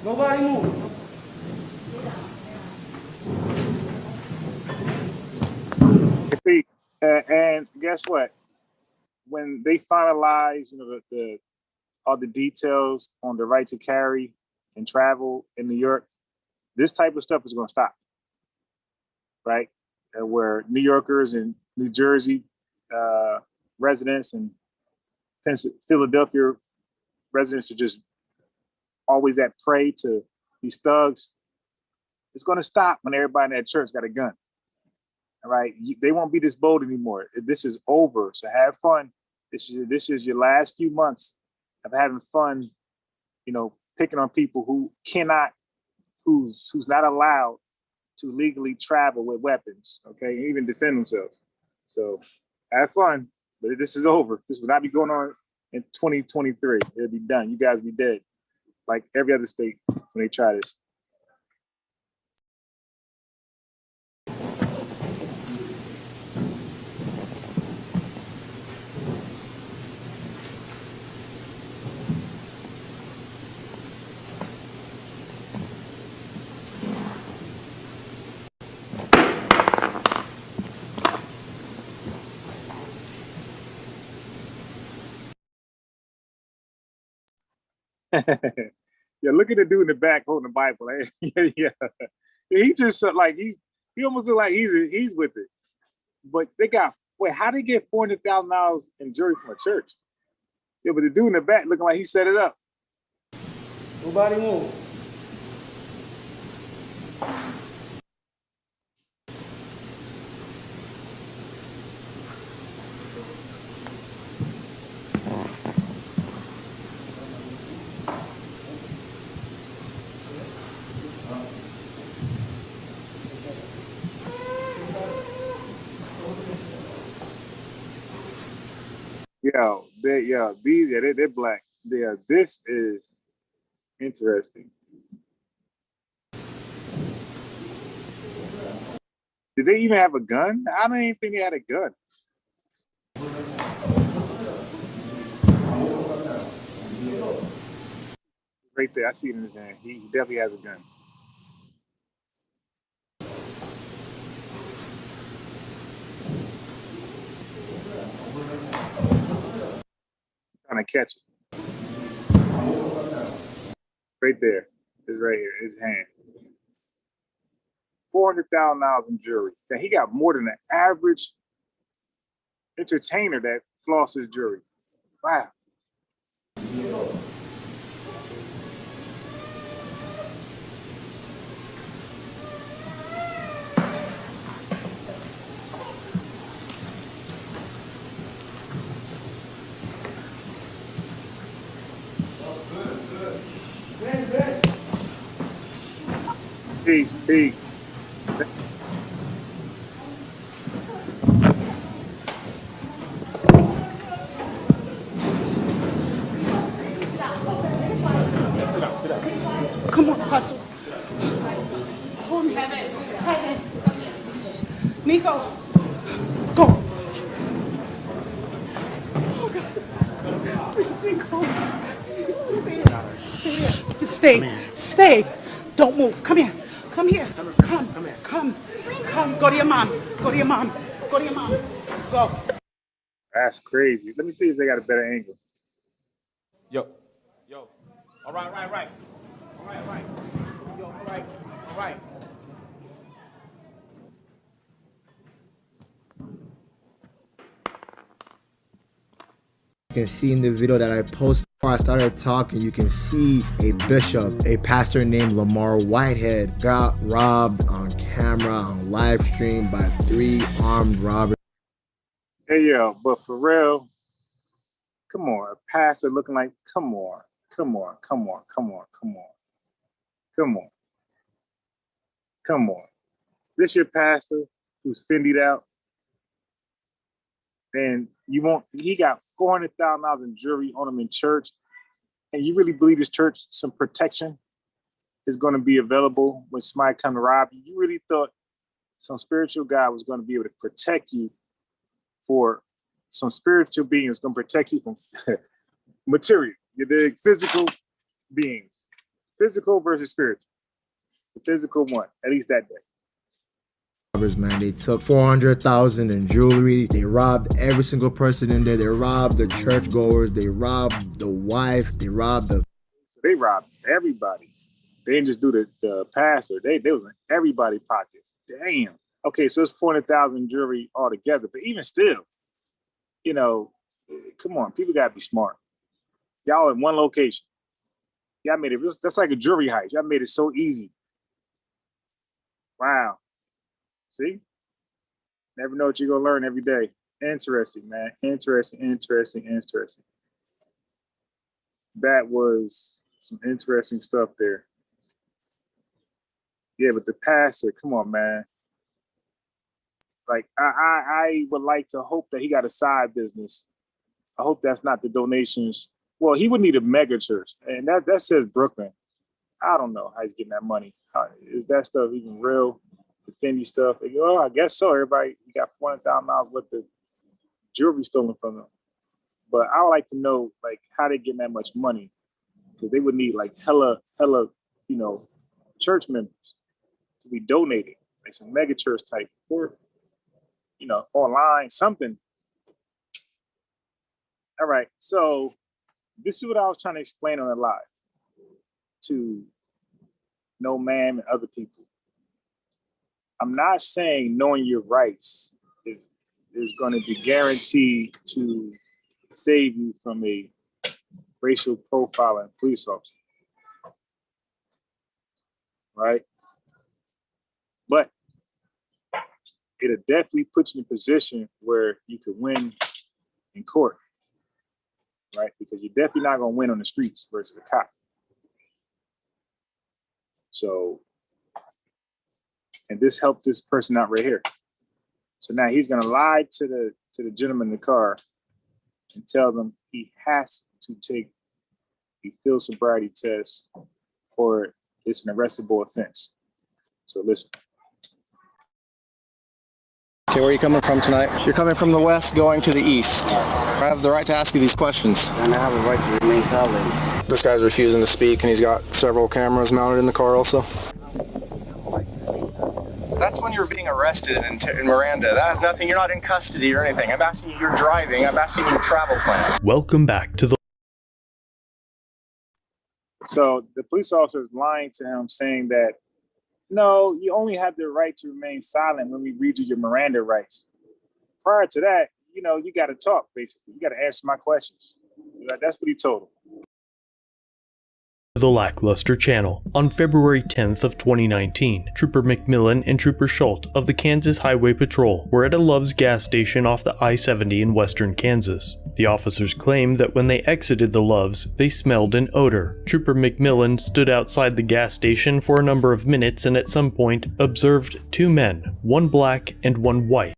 [SPEAKER 12] Nobody move.
[SPEAKER 1] See, and guess what? When they finalize, all the details on the right to carry and travel in New York, this type of stuff is going to stop, right? Where New Yorkers and New Jersey residents and Philadelphia residents are just always at prey to these thugs. It's going to stop when everybody in that church got a gun. All right, they won't be this bold anymore. This is over. So have fun. This is your last few months of having fun. Picking on people who's not allowed to legally travel with weapons. Okay, and even defend themselves. So have fun. But this is over. This will not be going on in 2023. It'll be done. You guys will be dead, like every other state when they try this. Yeah, look at the dude in the back holding the Bible. Yeah. He just he almost look like he's with it. But how they get $400,000 in jury from a church? Yeah, but the dude in the back looking like he set it up.
[SPEAKER 12] Nobody move.
[SPEAKER 1] They're black. This is interesting. Did they even have a gun? I don't even think they had a gun. Right there, I see it in his hand. He definitely has a gun. Trying to catch it. Right there. It's right here. His hand. $400,000 in jury. And he got more than the average entertainer that flosses jury. Wow. Peace.
[SPEAKER 15] Sit down.
[SPEAKER 16] Nico, go. Please, Nico. Stay here. Just stay. Don't move. Come here. Come here. Come. Go to your mom. Go to your mom. Go.
[SPEAKER 1] That's crazy. Let me see if they got a better angle.
[SPEAKER 15] Yo. All right. Yo, all right.
[SPEAKER 17] You can see in the video that I posted before I started talking, you can see a bishop, a pastor named Lamar Whitehead, got robbed on camera on live stream by 3 armed robbers.
[SPEAKER 1] Hey, yo, but for real, come on, a pastor looking like, come on. This your pastor who's fendied out, and he got $400,000 in jewelry on him in church, and you really believe this church, some protection is going to be available when somebody come to rob you? You really thought some spiritual guy was going to be able to protect you, for some spiritual being is going to protect you from material, the physical beings, physical versus spiritual. The physical one, at least that day.
[SPEAKER 17] Man, they took $400,000 in jewelry. They robbed every single person in there. They robbed the churchgoers. They robbed the wife. They robbed
[SPEAKER 1] everybody. They didn't just do the pastor. They was in everybody's pockets. Damn. Okay, so it's $400,000 jewelry altogether. But even still, come on, people gotta be smart. Y'all in one location. Y'all made it. That's like a jewelry heist. Y'all made it so easy. Wow. See? Never know what you're gonna learn every day. Interesting, man. Interesting. That was some interesting stuff there. Yeah, but the pastor, come on, man. Like, I would like to hope that he got a side business. I hope that's not the donations. Well, he would need a mega church, and that says Brooklyn. I don't know how he's getting that money. Is that stuff even real? The Fendi stuff? They go, I guess so. Everybody got $400,000 worth of jewelry stolen from them. But I would like to know, like, how they getting that much money, because they would need like hella, church members to be donating, like some mega church type, or online, something. All right, so this is what I was trying to explain on the live to No Man and other people. I'm not saying knowing your rights is going to be guaranteed to save you from a racial profiling police officer, right? But it'll definitely put you in a position where you could win in court, right? Because you're definitely not going to win on the streets versus a cop. So, and this helped this person out right here. So now he's going to lie to the gentleman in the car and tell them he has to take a field sobriety test or it's an arrestable offense. So listen.
[SPEAKER 18] Okay, where are you coming from tonight? You're coming from the west, going to the east. I have the right to ask you these questions.
[SPEAKER 19] And I have a right to remain silent.
[SPEAKER 18] This guy's refusing to speak, and he's got several cameras mounted in the car also. That's when you're being arrested in Miranda. That has nothing, you're not in custody or anything. I'm asking you, you're driving. I'm asking you your travel plans.
[SPEAKER 20] Welcome back to the...
[SPEAKER 1] So the police officer is lying to him, saying that, no, you only have the right to remain silent when we read you your Miranda rights. Prior to that, you got to talk, basically. You got to answer my questions. That's what he told him.
[SPEAKER 20] The Lackluster Channel. On February 10th of 2019, Trooper McMillan and Trooper Schultz of the Kansas Highway Patrol were at a Love's gas station off the I-70 in western Kansas. The officers claimed that when they exited the Love's, they smelled an odor. Trooper McMillan stood outside the gas station for a number of minutes and at some point observed 2 men, one black and one white.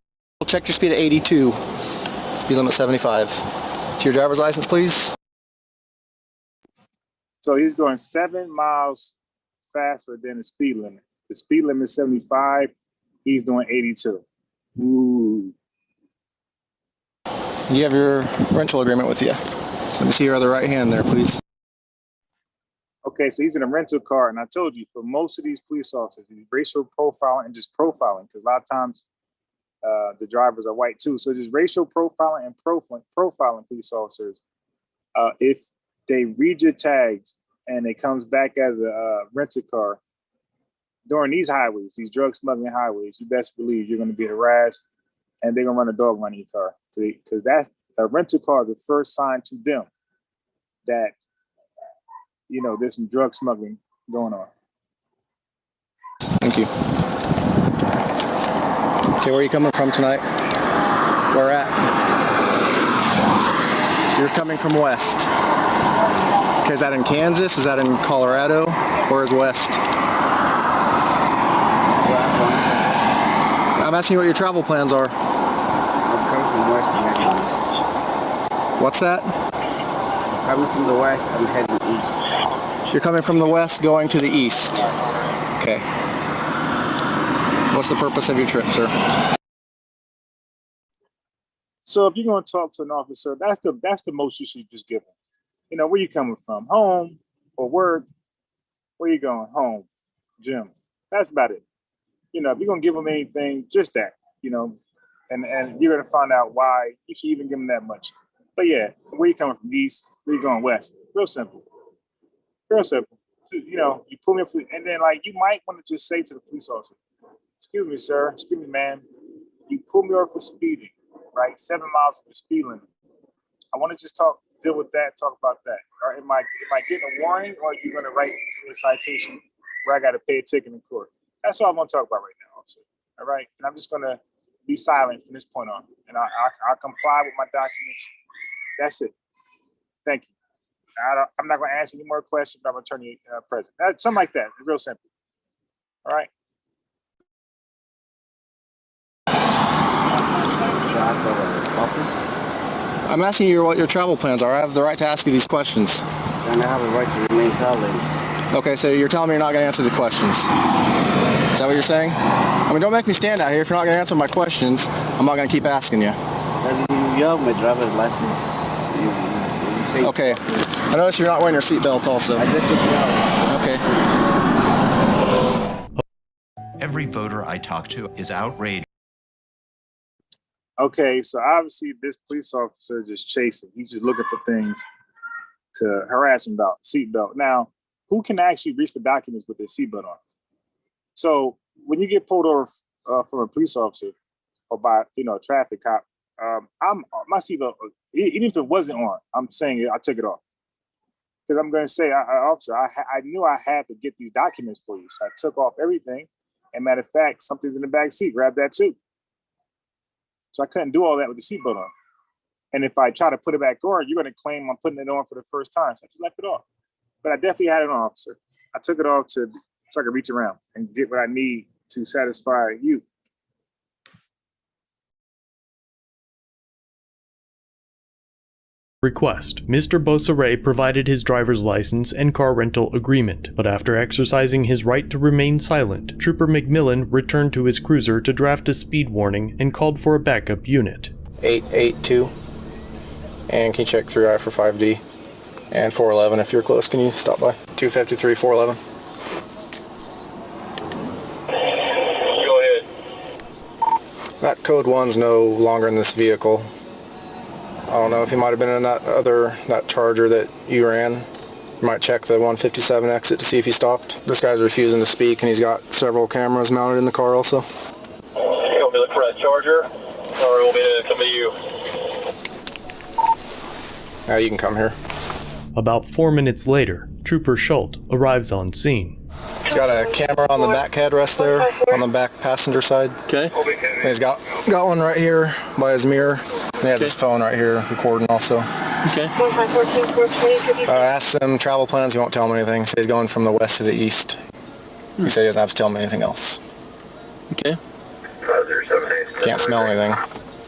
[SPEAKER 18] Check your speed at 82. Speed limit 75. To your driver's license, please.
[SPEAKER 1] So he's going 7 miles faster than the speed limit. The speed limit is 75. He's doing 82. Ooh.
[SPEAKER 18] You have your rental agreement with you. So let me see your other right hand there, please.
[SPEAKER 1] Okay, so he's in a rental car, and I told you, for most of these police officers, he's racial profiling and just profiling, because a lot of times the drivers are white too. So just racial profiling and profiling police officers. If they read your tags and it comes back as a rental car during these highways, these drug smuggling highways, you best believe you're going to be harassed, and they're going to run a dog run in your car, because that's a rental car, the first sign to them that, you know, there's some drug smuggling going on.
[SPEAKER 18] Thank you. Okay, where are you coming from tonight? Where at? You're coming from west. Okay, is that in Kansas? Is that in Colorado? Where is west? I'm asking you what your travel plans are.
[SPEAKER 19] I'm coming from west and heading east.
[SPEAKER 18] What's that?
[SPEAKER 19] I'm coming from the west, I'm heading east.
[SPEAKER 18] You're coming from the west going to the east. Okay. What's the purpose of your trip, sir?
[SPEAKER 1] So if you're going to talk to an officer, that's the most you should just give them. You know, where you coming from? Home or work? Where you going? Home, gym. That's about it. You know, if you're going to give them anything, just that, you know, and you're going to find out why you should even give them that much. But yeah, where you coming from? East? Where you going? West? Real simple. Real simple. You know, you pull me up, and then like you might want to just say to the police officer, "Excuse me, sir. Excuse me, ma'am. You pulled me over for speeding, right? 7 miles over the speed limit. I want to just deal with that, talk about that. Or am I getting a warning, or are you going to write me a citation where I got to pay a ticket in court?" That's all I'm going to talk about right now, officer. All right, and I'm just going to be silent from this point on, and I'll comply with my documents. That's it. Thank you. I'm not going to ask any more questions, but I'm going to turn you present. Something like that. It's real simple. All right.
[SPEAKER 18] I'm asking you what your travel plans are. I have the right to ask you these questions.
[SPEAKER 19] And I have a right to remain silent.
[SPEAKER 18] Okay, so you're telling me you're not going to answer the questions. Is that what you're saying? I mean, don't make me stand out here. If you're not going to answer my questions, I'm not going to keep asking you.
[SPEAKER 19] You have my driver's license. You say
[SPEAKER 18] okay. I notice you're not wearing your seatbelt also.
[SPEAKER 19] I just took it
[SPEAKER 18] out.
[SPEAKER 21] Okay. Every voter I talk to is outraged.
[SPEAKER 1] Okay, so obviously this police officer just chasing. He's just looking for things to harass him about. Seatbelt. Now, who can actually reach for documents with their seatbelt on? So when you get pulled over from a police officer or by a traffic cop, my seatbelt, even if it wasn't on, I'm saying I took it off. Because I'm going to say, officer, I knew I had to get these documents for you. So I took off everything. And matter of fact, something's in the back seat. Grab that too. So I couldn't do all that with the seatbelt on. And if I try to put it back on, you're going to claim I'm putting it on for the first time. So I just left it off. But I definitely had it on, officer. I took it off so I could reach around and get what I need to satisfy you.
[SPEAKER 20] Request. Mr. Beausoleil provided his driver's license and car rental agreement, but after exercising his right to remain silent, Trooper McMillan returned to his cruiser to draft a speed warning and called for a backup unit.
[SPEAKER 18] 882. And can you check 3I for 5D? And 411. If you're close, can you stop by? 253, 411. Go ahead. That code 1's no longer in this vehicle. I don't know if he might have been in that Charger that you ran. You might check the 157 exit to see if he stopped. This guy's refusing to speak, and he's got several cameras mounted in the car also.
[SPEAKER 22] You want me to look for that Charger, or you want me to come to you?
[SPEAKER 18] Yeah, you can come here.
[SPEAKER 20] About 4 minutes later, Trooper Schultz arrives on scene.
[SPEAKER 18] He's got a camera on the back headrest there, on the back passenger side.
[SPEAKER 22] Okay.
[SPEAKER 18] And he's got one right here by his mirror. And he has his phone right here recording also.
[SPEAKER 22] Okay.
[SPEAKER 18] I asked him travel plans, he won't tell me anything. He said he's going from the west to the east. He said he doesn't have to tell me anything else.
[SPEAKER 22] Okay.
[SPEAKER 18] Can't smell anything.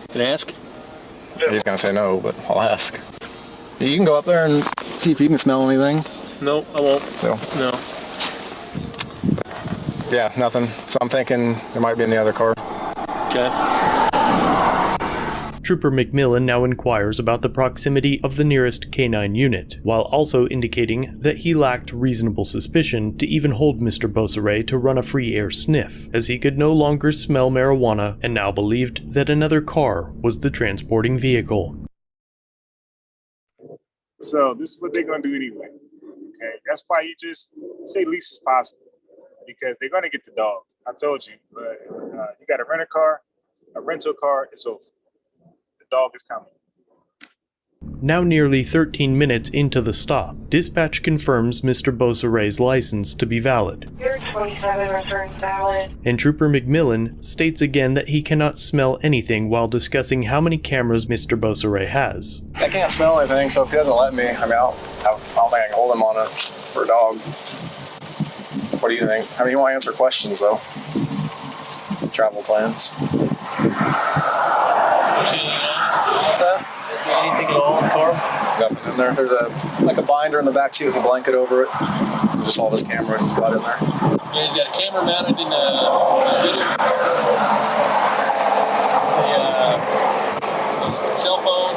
[SPEAKER 22] Can I ask?
[SPEAKER 18] He's going to say no, but I'll ask. You can go up there and see if you can smell anything.
[SPEAKER 22] No, I won't.
[SPEAKER 18] No. Yeah, nothing. So I'm thinking there might be in the other car.
[SPEAKER 22] Okay.
[SPEAKER 20] Trooper McMillan now inquires about the proximity of the nearest canine unit, while also indicating that he lacked reasonable suspicion to even hold Mr. Beausoleil to run a free air sniff, as he could no longer smell marijuana and now believed that another car was the transporting vehicle.
[SPEAKER 1] So this is what they're gonna do anyway. Okay, that's why you just say least as possible, because they're gonna get the dog. I told you, but you got a rental car, it's over. The dog is coming.
[SPEAKER 20] Now nearly 13 minutes into the stop, dispatch confirms Mr. Beausoleil's license to be valid.
[SPEAKER 2] Your 27 returns valid.
[SPEAKER 20] And Trooper McMillan states again that he cannot smell anything while discussing how many cameras Mr. Beausoleil has.
[SPEAKER 18] I can't smell anything, so if he doesn't let me, I mean, I don't think I can hold him on for a dog. What do you think? I mean, you won't answer questions, though. Travel plans. What's that?
[SPEAKER 22] Anything at all in the car?
[SPEAKER 18] Nothing in there. There's a binder in the back seat with a blanket over it. Just all of his cameras he's got in there.
[SPEAKER 22] Yeah, you got a camera mounted in the cell phone.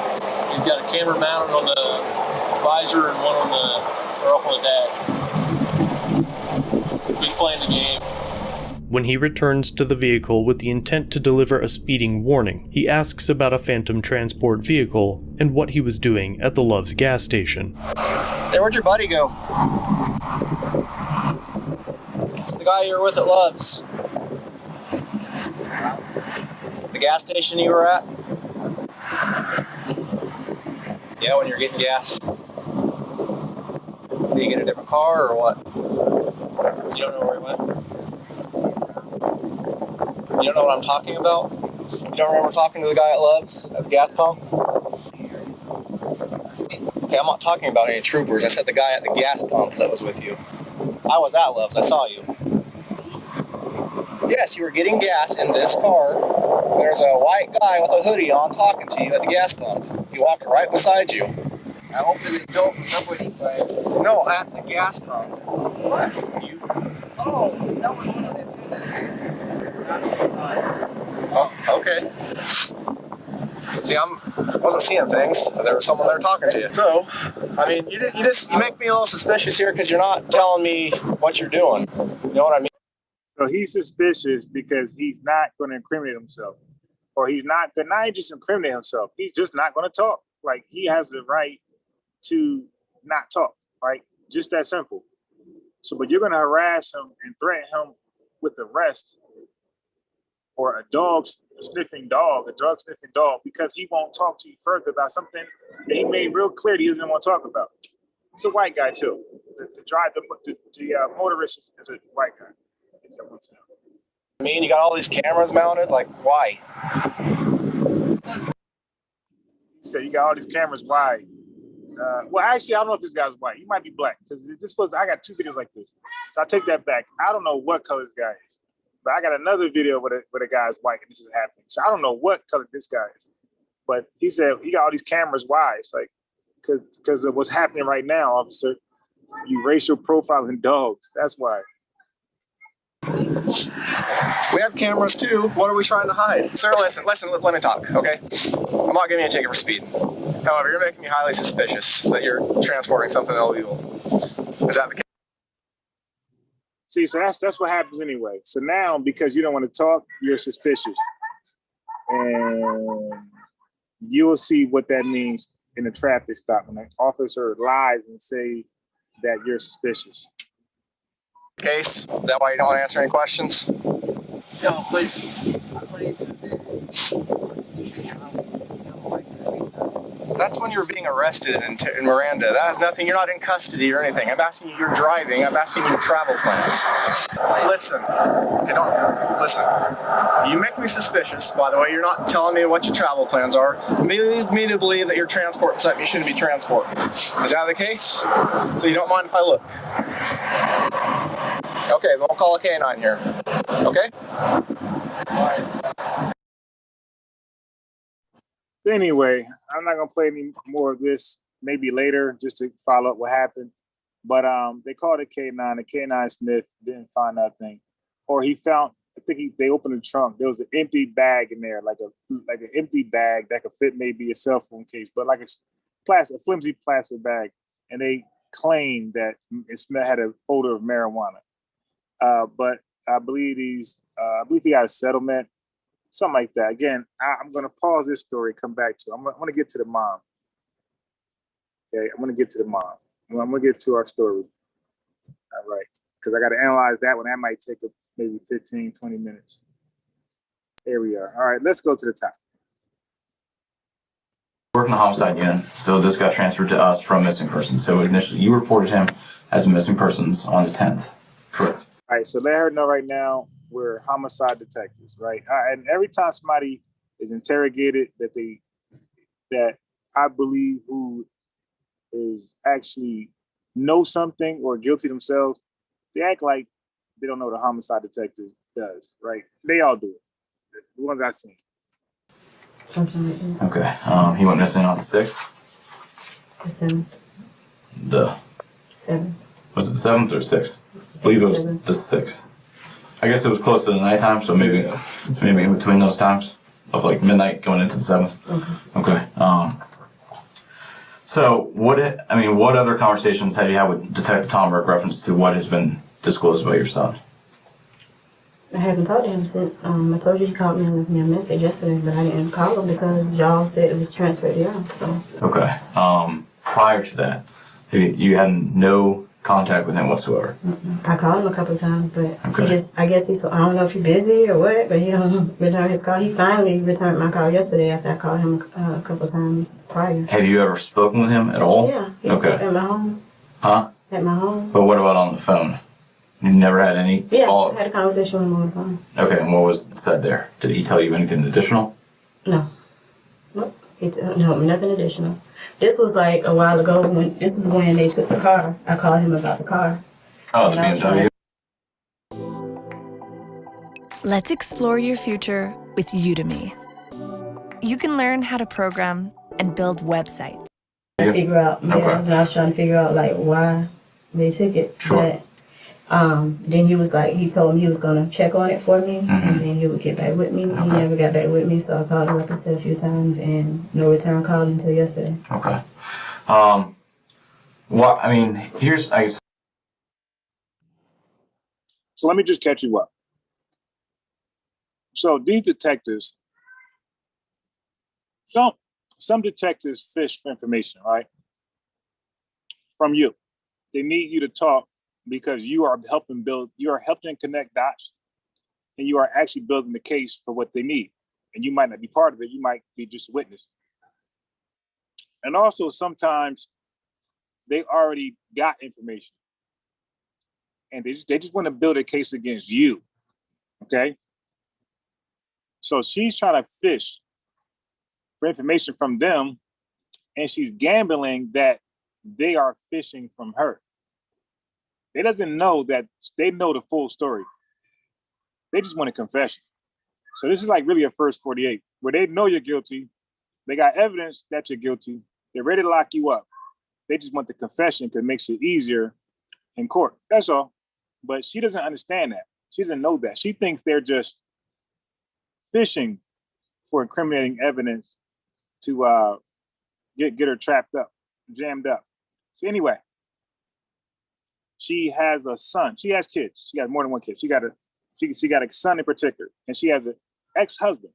[SPEAKER 22] You've got a camera mounted on the visor and one up on the dash. He's playing the game.
[SPEAKER 20] When he returns to the vehicle with the intent to deliver a speeding warning, he asks about a phantom transport vehicle and what he was doing at the Love's gas station.
[SPEAKER 22] Hey, where'd your buddy go? The guy you were with at Love's. The gas station you were at? Yeah, when you're getting gas. Did you get a different car or what? You don't know where he went? You don't know what I'm talking about? You don't remember talking to the guy at Love's at the gas pump? Okay, I'm not talking about any troopers. I said the guy at the gas pump that was with you. I was at Love's. I saw you. Yes, you were getting gas in this car. There's a white guy with a hoodie on talking to you at the gas pump. He walked right beside you. I opened the door for somebody, but... No, at the gas pump. What? You... Oh, that was one of them. Oh, okay. See, I wasn't seeing things. There was someone there talking to you. So, I mean, you make me a little suspicious here because you're not telling me what you're doing. You know what I mean?
[SPEAKER 1] So he's suspicious because he's not going to incriminate himself, or he's not just incriminate himself. He's just not going to talk. Like, he has the right to not talk, right? Just that simple. So, but you're going to harass him and threaten him with arrest, or a drug sniffing dog, because he won't talk to you further about something that he made real clear he doesn't want to talk about. It's a white guy too. The motorist is a white guy.
[SPEAKER 18] I mean, you got all these cameras mounted. Like, why?
[SPEAKER 1] He said you got all these cameras. Why? Well, actually, I don't know if this guy's white. He might be black because I got two videos like this. So I take that back. I don't know what color this guy is. But I got another video where the guy's white and this is happening. So I don't know what color this guy is. But he said he got all these cameras. Why? It's like, because of what's happening right now, officer. You racial profiling dogs. That's why.
[SPEAKER 18] We have cameras too. What are we trying to hide? Sir, listen, let me talk, okay? I'm not giving you a ticket for speeding. However, you're making me highly suspicious that you're transporting something illegal. Is that the case?
[SPEAKER 1] See, so that's what happens anyway. So now, because you don't want to talk, you're suspicious. And you'll see what that means in a traffic stop when an officer lies and say that you're suspicious.
[SPEAKER 18] Case? Is that why you don't want to answer any questions?
[SPEAKER 19] No, please.
[SPEAKER 18] That's when you're being arrested in Miranda. That has nothing, you're not in custody or anything. I'm asking you, you're driving. I'm asking you your travel plans. Listen. Okay, listen. You make me suspicious, by the way. You're not telling me what your travel plans are. Lead me to believe that you're transporting something you shouldn't be transporting. Is that the case? So you don't mind if I look? Okay, then we'll call a K9 here. Okay?
[SPEAKER 1] Anyway, I'm not gonna play any more of this. Maybe later, just to follow up what happened. But they called a K9. The K9 sniff, didn't find nothing. or he found. I think they opened the trunk. There was an empty bag in there, like an empty bag that could fit maybe a cell phone case, but like a flimsy plastic bag, and they claimed that it had an odor of marijuana. But I believe he got a settlement, something like that. Again, I'm going to pause this story, come back to it. I'm going to get to the mom. Okay, I'm going to get to the mom. I'm going to get to our story. All right, because I got to analyze that one. That might take maybe 15, 20 minutes. Here we are. All right, let's go to the top.
[SPEAKER 3] Work in the homicide unit, so this got transferred to us from missing persons. So initially, you reported him as missing persons on the 10th, correct?
[SPEAKER 1] All right, so let her know right now we're homicide detectives, right? And every time somebody is interrogated that I believe who is actually know something or guilty themselves, they act like they don't know what a homicide detective does, right? They all do it. The ones I've seen.
[SPEAKER 3] Okay. He went missing on the 6th.
[SPEAKER 13] The 7th.
[SPEAKER 3] The
[SPEAKER 13] 7th.
[SPEAKER 3] Was it the 7th or 6th? I believe it was the 6th. I guess it was close to the nighttime, so maybe in between those times of like midnight going into the 7th. Okay. So what other conversations have you had with Detective Tomberg reference to what has been disclosed about your son?
[SPEAKER 13] I haven't talked to him since. I told you he called me and left me a message yesterday, but I didn't call him because y'all said it was transferred to y'all. So.
[SPEAKER 3] Okay. Prior to that, you had no contact with him whatsoever.
[SPEAKER 13] I called him a couple of times, but I guess I don't know if he's busy or what, but he don't return his call. He finally returned my call yesterday after I called him a couple of times prior.
[SPEAKER 3] Have you ever spoken with him at all?
[SPEAKER 13] Yeah.
[SPEAKER 3] Okay.
[SPEAKER 13] At my home.
[SPEAKER 3] Huh?
[SPEAKER 13] At my home.
[SPEAKER 3] But what about on the phone? You never had any?
[SPEAKER 13] Yeah, I had a conversation with him on the phone.
[SPEAKER 3] Okay, and what was said there? Did he tell you anything additional?
[SPEAKER 13] No. Nope. No, nothing additional. This was like a while ago this was when they took the car. I called him about the car.
[SPEAKER 3] Oh, the BMW.
[SPEAKER 4] Let's explore your future with Udemy. You can learn how to program and build websites.
[SPEAKER 13] I was trying to figure out like why they took it.
[SPEAKER 3] Sure.
[SPEAKER 13] But then he told me he was gonna check on it for me, and then he would get back with me. He never got back with me, so I called him like I said a few times, and no return call until yesterday.
[SPEAKER 3] Okay. Here's I guess.
[SPEAKER 1] So let me just catch you up. So these detectives, some detectives fish for information, right? From you. They need you to talk because you are helping connect dots, and you are actually building the case for what they need. And you might not be part of it, you might be just a witness. And also sometimes they already got information and they just want to build a case against you. Okay. So she's trying to fish for information from them, and she's gambling that they are fishing from her. They doesn't know that they know the full story. They just want a confession. So this is like really a first 48 where they know you're guilty. They got evidence that you're guilty. They're ready to lock you up. They just want the confession because it makes it easier in court. That's all. But she doesn't understand that. She doesn't know that. She thinks they're just fishing for incriminating evidence to get her trapped up, jammed up. So anyway, she has a son. She has kids. She got more than one kid. She got a son in particular, and she has an ex-husband.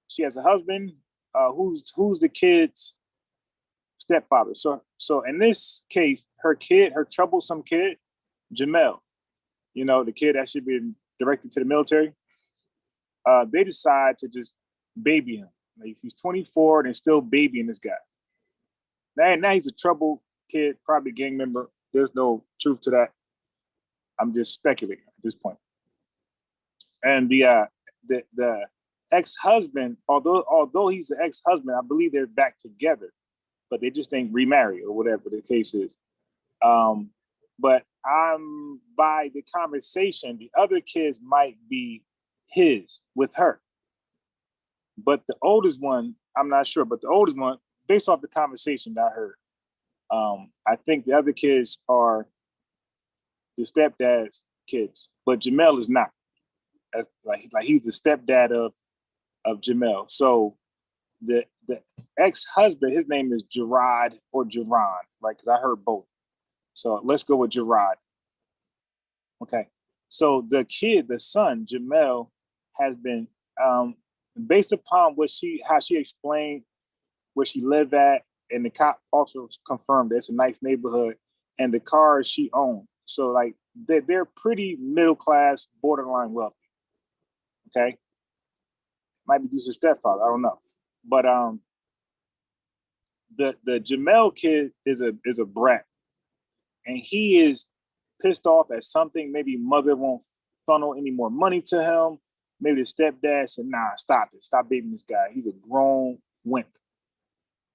[SPEAKER 1] She has a husband who's the kid's stepfather. So in this case, her troublesome kid, Jamel, the kid that should be directed to the military, they decide to just baby him. Like, he's 24 and they're still babying this guy. Now he's a troubled kid, probably a gang member. There's no truth to that. I'm just speculating at this point. And the ex-husband, although he's the ex-husband, I believe they're back together, but they just ain't remarried or whatever the case is. But by the conversation, the other kids might be his with her. But the oldest one, I'm not sure, but the oldest one, based off the conversation that I heard, I think the other kids are the stepdad's kids, but Jamel is not. as like he's the stepdad of Jamel. So the ex-husband, his name is Gerard or Jerron, right? Because I heard both. So let's go with Gerard. Okay. So the kid, the son, Jamel, has been based upon how she explained where she lived at, and the cop also confirmed that it's a nice neighborhood and the cars she owned. So like they're pretty middle class, borderline wealthy. Okay. Might be due to stepfather, I don't know. But the Jamel kid is a brat, and he is pissed off at something. Maybe mother won't funnel any more money to him. Maybe the stepdad said, "Nah, stop it. Stop babying this guy. He's a grown wimp."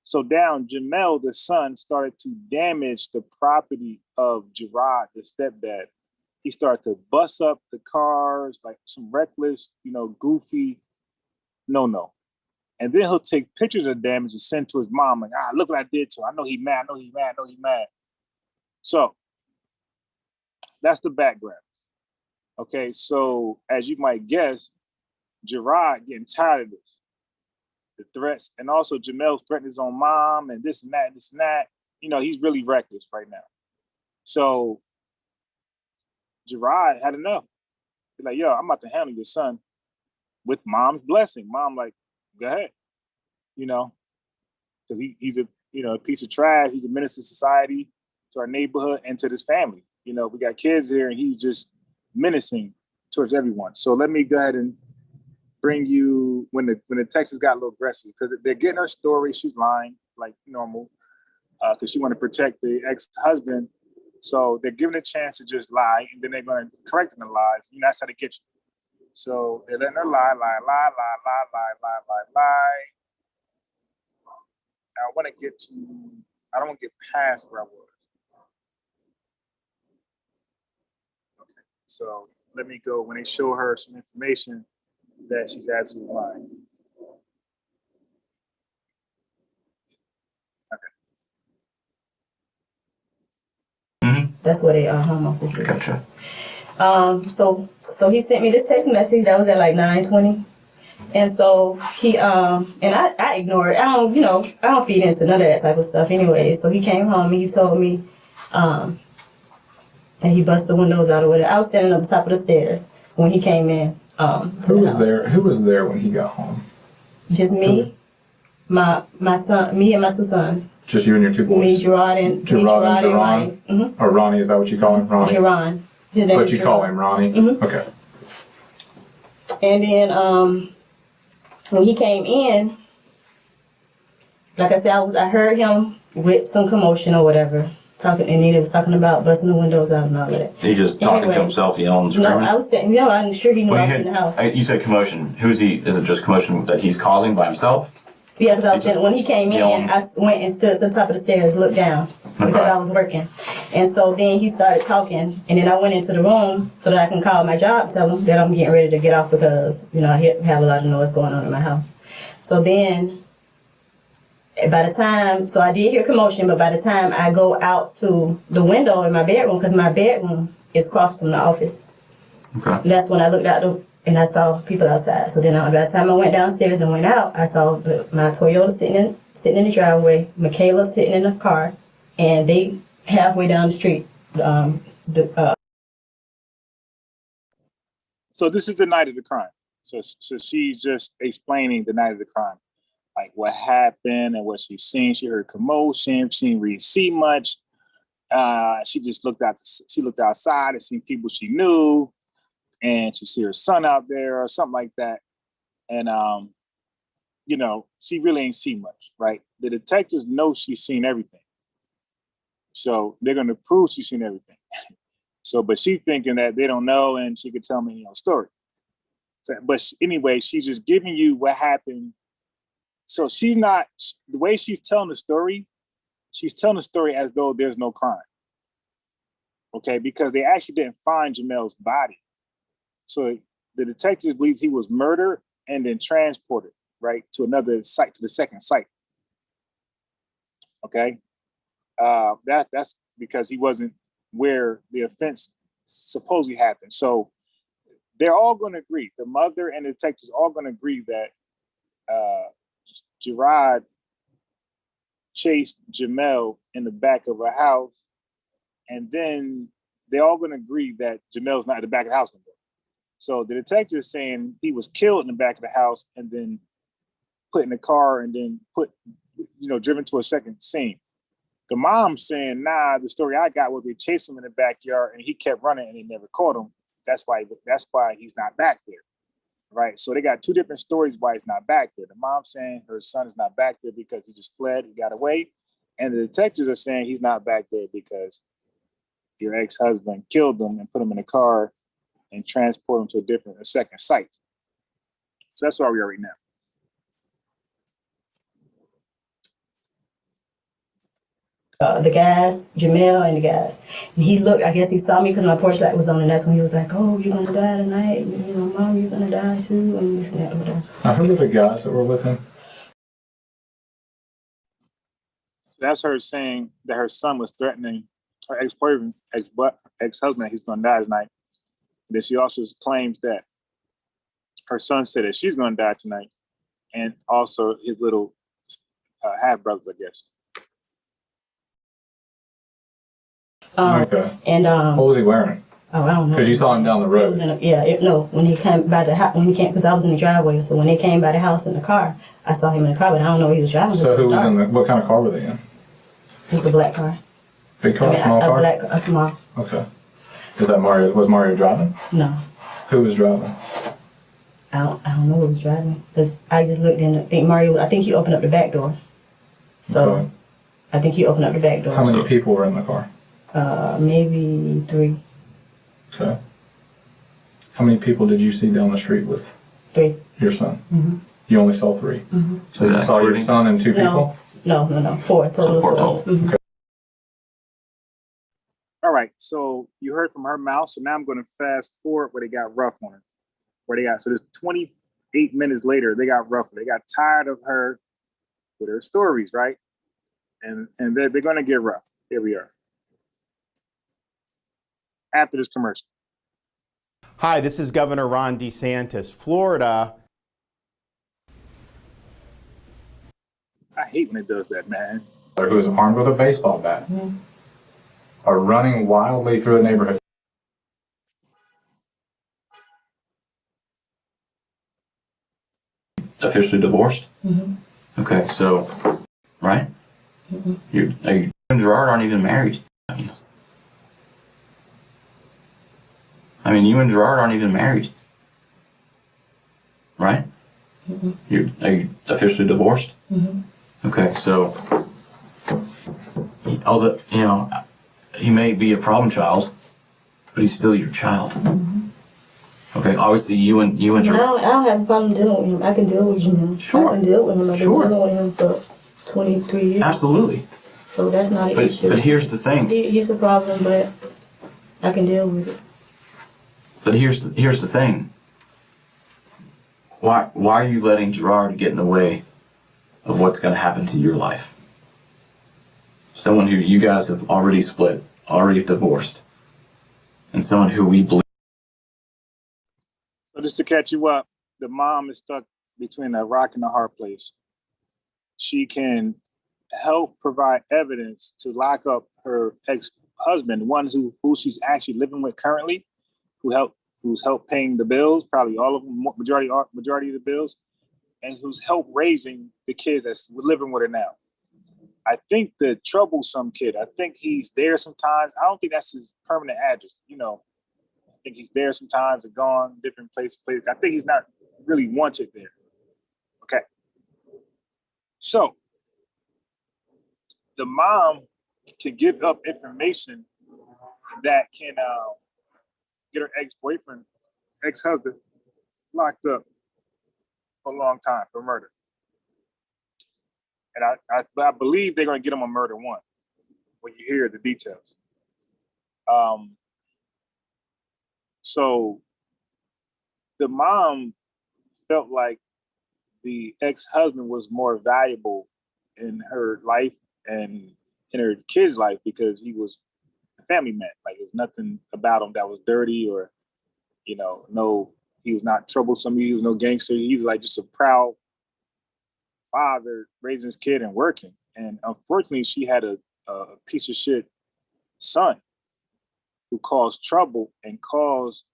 [SPEAKER 1] So down, Jamel, the son, started to damage the property of Gerard, the stepdad. He started to bust up the cars, like some reckless, goofy, no. And then he'll take pictures of the damage and send to his mom, like, look what I did to him. I know he's mad, I know he's mad, I know he's mad. So that's the background. Okay, so as you might guess, Gerard getting tired of this. The threats, and also Jamel's threatening his own mom and this and that, this and that. He's really reckless right now. So Gerard had enough. He's like, yo, I'm about to handle your son with mom's blessing. Mom, like, go ahead. Because he's a piece of trash. He's a menace to society, to our neighborhood, and to this family. We got kids here, and he's just menacing towards everyone. So let me go ahead and bring you when the Texas got a little aggressive, because they're getting her story. She's lying like normal because she want to protect the ex-husband. So they're giving a chance to just lie, and then they're going to correct the lies. That's how they get you. So they're letting her lie. I want to get to. I don't want to get past where I was. Okay. So let me go when they show her some information that she's absolutely lying.
[SPEAKER 3] Mm-hmm.
[SPEAKER 13] That's where they home office is.
[SPEAKER 3] Gotcha.
[SPEAKER 13] So he sent me this text message that was at like 9:20. And so he and I ignored it. I don't feed into none of that type of stuff anyway. So he came home and he told me and he busted the windows out or whatever. I was standing at the top of the stairs when he came in.
[SPEAKER 5] Who was there? Who was there when he got home?
[SPEAKER 13] Just me, my son, me and my two sons.
[SPEAKER 5] Just you and your two boys.
[SPEAKER 13] Me, Gerard and Ronnie. Mm-hmm.
[SPEAKER 5] Or Ronnie, is that what you call him? Ronnie.
[SPEAKER 13] Gerard.
[SPEAKER 5] But you call him Ronnie.
[SPEAKER 13] Mm-hmm.
[SPEAKER 5] Okay.
[SPEAKER 13] And then when he came in, like I said, I heard him with some commotion or whatever. Talking, and he was talking about busting the windows out and all of that.
[SPEAKER 3] He just talking to himself, yelling and screaming?
[SPEAKER 13] No, I was saying, I'm sure he knew I was in the house.
[SPEAKER 3] You said commotion. Who's he? Is it just commotion that he's causing by himself?
[SPEAKER 13] Yeah, because I was saying, when he came in, I went and stood at the top of the stairs, looked down, because I was working. And so then he started talking, and then I went into the room so that I can call my job, tell him that I'm getting ready to get off because, I have a lot of noise going on in my house. So then by the time, so I did hear commotion, but by the time I go out to the window in my bedroom, because my bedroom is across from the office.
[SPEAKER 3] Okay.
[SPEAKER 13] That's when I looked out and I saw people outside. So then by the time I went downstairs and went out, I saw my Toyota sitting in the driveway, Michaela sitting in the car, and they halfway down the street.
[SPEAKER 1] So this is the night of the crime. So she's just explaining the night of the crime. Like what happened and what she's seen. She heard commotion. She didn't really see much. She just looked out. She looked outside and seen people she knew, and she see her son out there or something like that. And she really ain't seen much, right? The detectives know she's seen everything, so they're gonna prove she's seen everything. So, but she's thinking that they don't know, and she could tell me story. So, but anyway, she's just giving you what happened. So she's not, the way she's telling the story as though there's no crime. Okay, because they actually didn't find Jamel's body. So the detective believes he was murdered and then transported, right, to another site, to the second site. Okay, that's because he wasn't where the offense supposedly happened. So they're all going to agree. The mother and the detectives all going to agree that Gerard chased Jamel in the back of a house, and then they're all going to agree that Jamel's not at the back of the house anymore. So the detective is saying he was killed in the back of the house and then put in the car and then driven to a second scene. The mom's saying, nah, the story I got was they chased him in the backyard and he kept running and they never caught him. That's why he's not back there. Right. So they got two different stories why he's not back there. The mom saying her son is not back there because he just fled, he got away. And the detectives are saying he's not back there because your ex-husband killed him and put him in a car and transport him to a second site. So that's where we are right now.
[SPEAKER 13] The guys, Jamel and the guys. And he looked, I guess he saw me because my porch light was on, and that's when he was like, oh, you're going to die tonight. Mom, you're going to die too. And this and that, whatever.
[SPEAKER 5] Now, who were the guys that were with him?
[SPEAKER 1] That's her saying that her son was threatening her ex-boyfriend, ex-husband, he's going to die tonight. And then she also claims that her son said that she's going to die tonight. And also his little half-brothers, I guess.
[SPEAKER 5] Okay.
[SPEAKER 13] And
[SPEAKER 5] what was he wearing?
[SPEAKER 13] Oh, I don't know.
[SPEAKER 5] Because you saw him down the road.
[SPEAKER 13] It was when he came by the house, because I was in the driveway. So when they came by the house in the car, I saw him in the car, but I don't know he was driving.
[SPEAKER 5] So who was in what kind of car were they in?
[SPEAKER 13] It was a black car.
[SPEAKER 5] Big car, small car?
[SPEAKER 13] A small.
[SPEAKER 5] Okay. Is that Mario? Was Mario driving?
[SPEAKER 13] No.
[SPEAKER 5] Who was driving?
[SPEAKER 13] I don't know who was driving. Cause I just looked in. I think he opened up the back door. So
[SPEAKER 5] okay.
[SPEAKER 13] I think he opened up the back door.
[SPEAKER 5] How many people were in the car?
[SPEAKER 13] Maybe 3.
[SPEAKER 5] Okay. How many people did you see down the street with?
[SPEAKER 13] 3.
[SPEAKER 5] Your son?
[SPEAKER 13] Mm-hmm.
[SPEAKER 5] You only saw 3?
[SPEAKER 13] Mm-hmm.
[SPEAKER 5] So you saw your son and 2 people?
[SPEAKER 13] No. 4 total.
[SPEAKER 3] So 4 total.
[SPEAKER 13] Mm-hmm.
[SPEAKER 5] Okay.
[SPEAKER 1] All right, so you heard from her mouth, so now I'm going to fast forward where they got rough on her. So there's 28 minutes later, they got rough. They got tired of her with her stories, right? And they're going to get rough. Here we are. After this commercial.
[SPEAKER 6] Hi, this is Governor Ron DeSantis. Florida.
[SPEAKER 1] I hate when it does that, man.
[SPEAKER 5] Who was armed with a baseball bat are running wildly through a neighborhood.
[SPEAKER 3] Officially divorced?
[SPEAKER 13] Mm-hmm.
[SPEAKER 3] Okay, so, right?
[SPEAKER 13] Mm-hmm.
[SPEAKER 3] You and Gerard aren't even married. I mean, you and Gerard aren't even married. Right?
[SPEAKER 13] Mm-hmm.
[SPEAKER 3] Are you officially divorced?
[SPEAKER 13] Mm-hmm.
[SPEAKER 3] Okay, so, he may be a problem child, but he's still your child.
[SPEAKER 13] Mm-hmm.
[SPEAKER 3] Okay, obviously you and
[SPEAKER 13] I don't have a problem dealing with him. I can deal with him.
[SPEAKER 3] Sure.
[SPEAKER 13] I can deal with him. I've been
[SPEAKER 3] Sure.
[SPEAKER 13] dealing with him for 23 years.
[SPEAKER 3] Absolutely.
[SPEAKER 13] So that's not an issue.
[SPEAKER 3] But here's the thing.
[SPEAKER 13] He's a problem, but I can deal with it.
[SPEAKER 3] But here's the thing. Why are you letting Gerard get in the way of what's going to happen to your life? Someone who you guys have already split, already divorced, and someone who we believe.
[SPEAKER 1] So just to catch you up, the mom is stuck between a rock and a hard place. She can help provide evidence to lock up her ex-husband, one who she's actually living with currently, who's helped paying the bills, probably all of them, majority of the bills, and who's helped raising the kids that's living with her now. I think the troublesome kid, I think he's there sometimes. I don't think that's his permanent address. I think he's there sometimes and gone different places. I think he's not really wanted there. Okay. So the mom can give up information that can get her ex-boyfriend, ex-husband locked up for a long time for murder. And I believe they're going to get him on murder 1 when you hear the details. So the mom felt like the ex-husband was more valuable in her life and in her kid's life because he was a family man. Like there's nothing about him that was dirty or, no, he was not troublesome. He was no gangster. He was like just a proud father raising his kid and working. And unfortunately, she had a piece of shit son who caused trouble and caused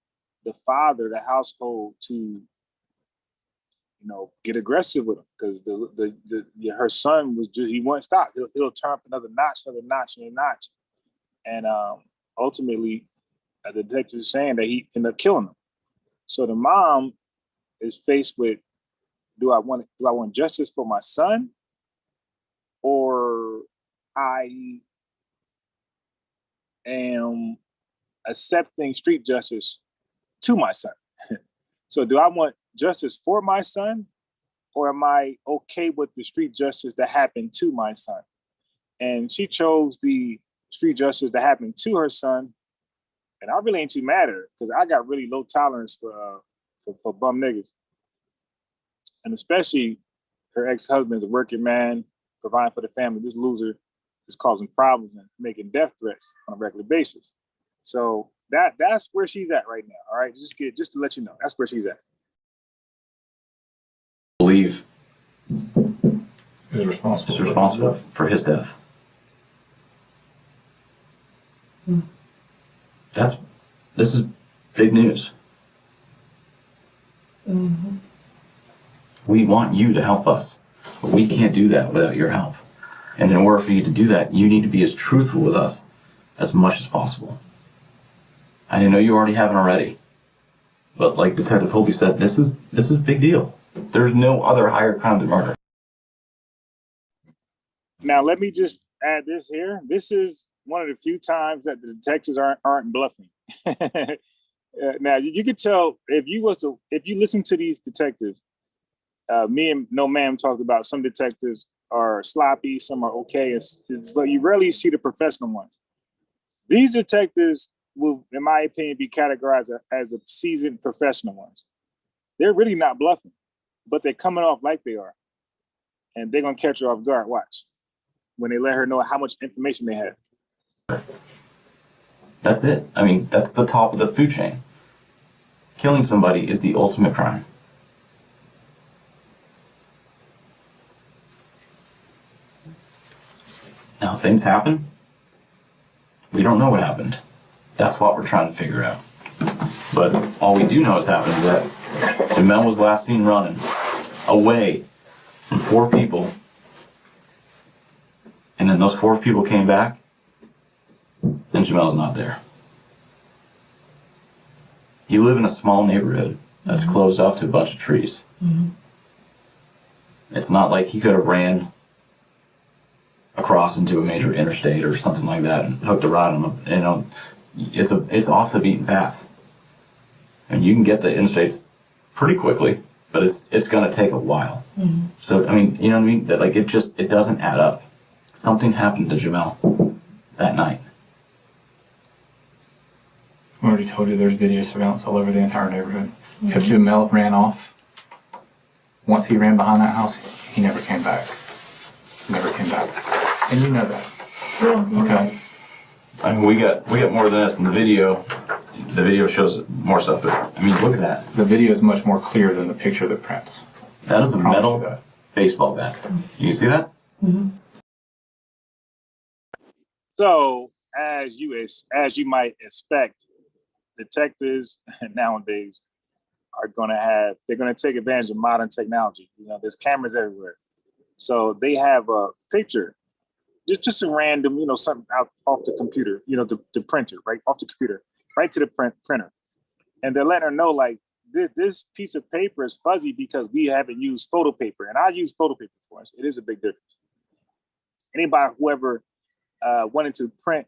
[SPEAKER 1] the father, the household, to get aggressive with him because her son was just, he won't stop. He'll turn up another notch, and ultimately, the detective is saying that he ended up killing him. So the mom is faced with: do I want justice for my son, or I am accepting street justice to my son? So do I want justice for my son, or am I okay with the street justice that happened to my son? And she chose the street justice that happened to her son. And I really ain't too mad at her because I got really low tolerance for bum niggas. And especially her ex-husband's a working man, providing for the family. This loser is causing problems and making death threats on a regular basis. So that's where she's at right now. All right, just to let you know, that's where she's at.
[SPEAKER 3] Believe
[SPEAKER 5] is
[SPEAKER 3] responsible for his death. This is big news.
[SPEAKER 7] Mm-hmm.
[SPEAKER 3] We want you to help us, but we can't do that without your help. And in order for you to do that, you need to be as truthful with us as much as possible. I know you already haven't already, but like Detective Holby said, this is a big deal. There's no other higher crime than murder.
[SPEAKER 1] Now, let me just add this here. This is one of the few times that the detectives aren't bluffing. Now, you could tell if you listen to these detectives. Me and No Ma'am talked about some detectives are sloppy, some are okay, but you rarely see the professional ones. These detectives will, in my opinion, be categorized as the seasoned professional ones. They're really not bluffing, but they're coming off like they are. And they're going to catch her off guard, watch, when they let her know how much information they have.
[SPEAKER 3] That's it. I mean, that's the top of the food chain. Killing somebody is the ultimate crime. Now, things happen. We don't know what happened. That's what we're trying to figure out. But all we do know has happened is that Jamel was last seen running away from 4 people. And then those 4 people came back, and Jamel's not there. You live in a small neighborhood that's closed off to a bunch of trees.
[SPEAKER 7] Mm-hmm.
[SPEAKER 3] It's not like he could have ran across into a major interstate or something like that and hooked a rod on them. It's off the beaten path. And you can get to interstates pretty quickly, but it's going to take a while.
[SPEAKER 7] Mm-hmm.
[SPEAKER 3] So, I mean, you know what I mean? That, like, it doesn't add up. Something happened to Jamel that night.
[SPEAKER 5] I already told you there's video surveillance all over the entire neighborhood.
[SPEAKER 7] Mm-hmm.
[SPEAKER 5] If Jamel ran off, once he ran behind that house, he never came back. Never came back. And you know that.
[SPEAKER 7] Yeah.
[SPEAKER 5] Okay?
[SPEAKER 3] I mean, we got more than this in the video. The video shows more stuff, but I mean, look at that.
[SPEAKER 5] The video is much more clear than the picture that prints.
[SPEAKER 3] That is a metal baseball bat. You see that?
[SPEAKER 7] Mm-hmm.
[SPEAKER 1] So, as you might expect, detectives nowadays they're going to take advantage of modern technology. There's cameras everywhere. So they have a picture, just a random, something out off the computer, the printer, right off the computer, right to the printer. And they're letting her know, like, this piece of paper is fuzzy because we haven't used photo paper. And I use photo paper for us. It is a big difference. Anybody, whoever wanted to print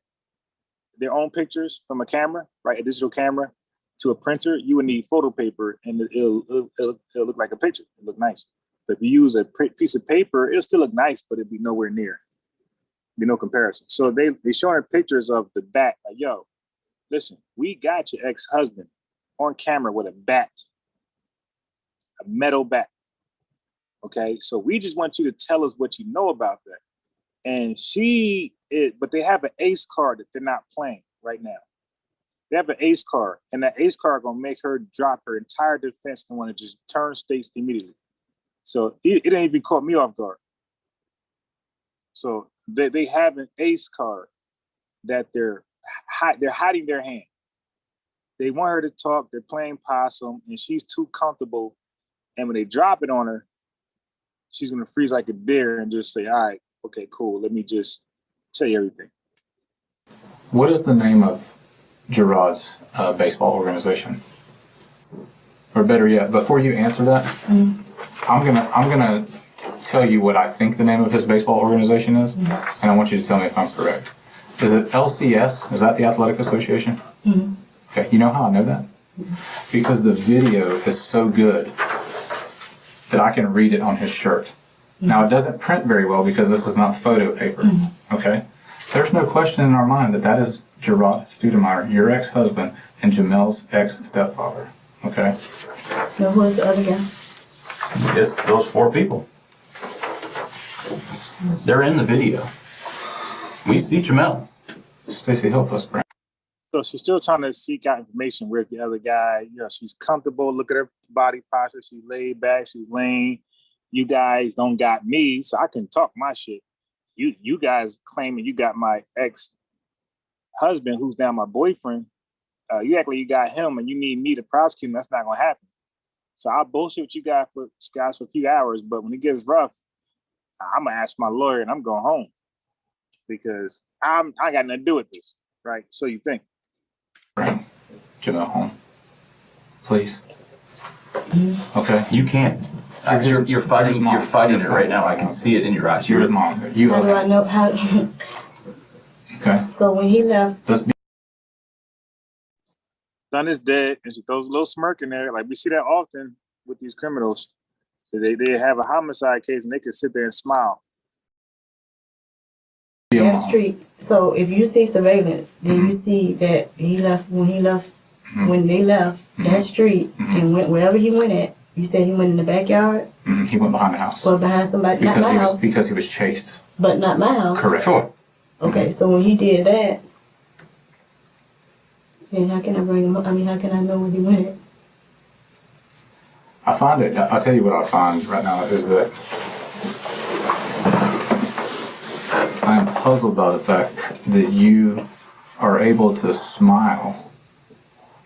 [SPEAKER 1] their own pictures from a camera, right, a digital camera, to a printer, you would need photo paper, and it'll look like a picture. It'll look nice. But if you use a piece of paper, it'll still look nice, but it'll be nowhere near. Be no comparison. So they showing her pictures of the bat. Like, yo, listen, we got your ex-husband on camera with a bat, a metal bat. Okay, so we just want you to tell us what you know about that. And but they have an ace card that they're not playing right now. They have an ace card, and that ace card gonna make her drop her entire defense and want to just turn states immediately. So it ain't even caught me off guard. So they have an ace card that they're hiding their hand. They want her to talk. They're playing possum, and she's too comfortable. And when they drop it on her, she's gonna freeze like a deer and just say, "All right, okay, cool. Let me just tell you everything."
[SPEAKER 5] What is the name of Gerard's baseball organization? Or better yet, before you answer that, I'm gonna tell you what I think the name of his baseball organization is, and I want you to tell me if I'm correct. Is it LCS? Is that the Athletic Association? Okay, you know how I know that? Because the video is so good that I can read it on his shirt. Now, it doesn't print very well because this is not photo paper, okay? There's no question in our mind that that is Gerard Studemeyer, your ex-husband, and Jamel's ex-stepfather, okay?
[SPEAKER 13] Now, who is the other guy?
[SPEAKER 3] It's those 4 people. They're in the video. We see Jamel.
[SPEAKER 5] Stacey, help us, Brent.
[SPEAKER 1] So she's still trying to seek out information. Where's the other guy? You know, she's comfortable. Look at her body posture. She's laid back. She's laying. You guys don't got me, so I can talk my shit. You guys claiming you got my ex-husband, who's now my boyfriend. You act like you got him, and you need me to prosecute him. That's not gonna happen. So I'll bullshit with you guys for a few hours, but when it gets rough, I'm gonna ask my lawyer and I'm going home because I got nothing to do with this, right? So you think?
[SPEAKER 5] Bring Jamel home, please. Okay.
[SPEAKER 3] You can't. You're fighting. You're fighting it right now. I can see it in your eyes.
[SPEAKER 5] You're his mom.
[SPEAKER 13] How do I know how?
[SPEAKER 5] Okay.
[SPEAKER 13] So when he left,
[SPEAKER 1] Son is dead, and she throws a little smirk in there. Like we see that often with these criminals. They have a homicide case and they can sit there and smile.
[SPEAKER 13] that street. So if you see surveillance, then you see that he left when they left that street and went wherever he went at. You said he went in the backyard.
[SPEAKER 5] He went behind the house.
[SPEAKER 13] Well, behind somebody, not my house.
[SPEAKER 5] Because he was chased.
[SPEAKER 13] But not my house.
[SPEAKER 5] Correct. Sure.
[SPEAKER 13] Okay, so when he did that, then how can I bring him up? I mean, how can I know where he went at?
[SPEAKER 5] I find it, I'll tell you what I find right now is that I am puzzled by the fact that you are able to smile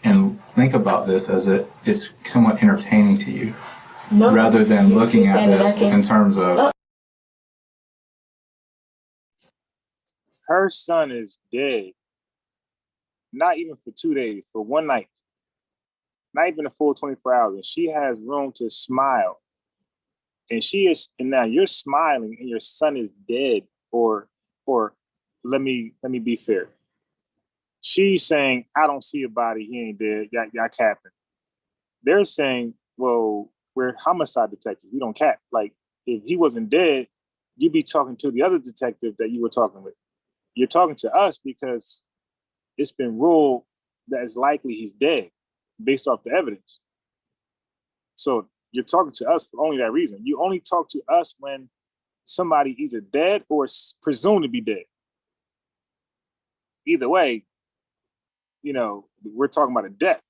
[SPEAKER 5] and think about this as it's somewhat entertaining to you, rather than looking at this in terms of...
[SPEAKER 1] Her son is dead. Not even for 2 days, for one night. Not even a full 24 hours. And she has room to smile. And now you're smiling and your son is dead. Or let me be fair. She's saying, I don't see a body, he ain't dead, y'all capping. They're saying, well, we're homicide detectives, we don't cap. Like, if he wasn't dead, you'd be talking to the other detective that you were talking with. You're talking to us because it's been ruled that it's likely he's dead based off the evidence. So you're talking to us for only that reason. You only talk to us when somebody either dead or presumed to be dead. Either way, you know, we're talking about a death.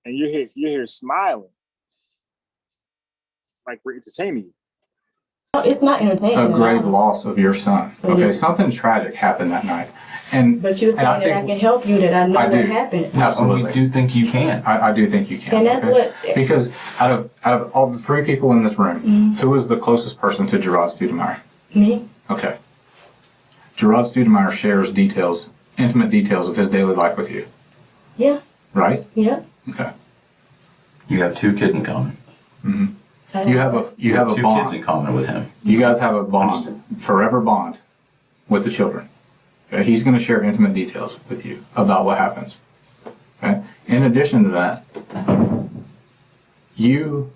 [SPEAKER 1] And you're here smiling. Like we're entertaining you.
[SPEAKER 13] No, it's not entertaining.
[SPEAKER 5] A grave loss of your son. Okay, something tragic happened that night.
[SPEAKER 13] But you're saying that I can help you, that I know what happened.
[SPEAKER 5] Absolutely.
[SPEAKER 3] We do think you can.
[SPEAKER 5] I do think you can.
[SPEAKER 13] And that's what...
[SPEAKER 5] Because out of all the 3 people in this room, who was the closest person to Gerard Studemeyer?
[SPEAKER 13] Me.
[SPEAKER 5] Okay. Gerard Studemeyer shares intimate details of his daily life with you.
[SPEAKER 13] Yeah.
[SPEAKER 5] Right?
[SPEAKER 13] Yeah.
[SPEAKER 5] Okay.
[SPEAKER 3] You have 2 kids in common.
[SPEAKER 5] Mm-hmm. You have a
[SPEAKER 3] 2
[SPEAKER 5] bond.
[SPEAKER 3] kids in common with him.
[SPEAKER 5] You guys have a bond, forever bond, with the children. Okay? He's going to share intimate details with you about what happens. Okay? In addition to that, you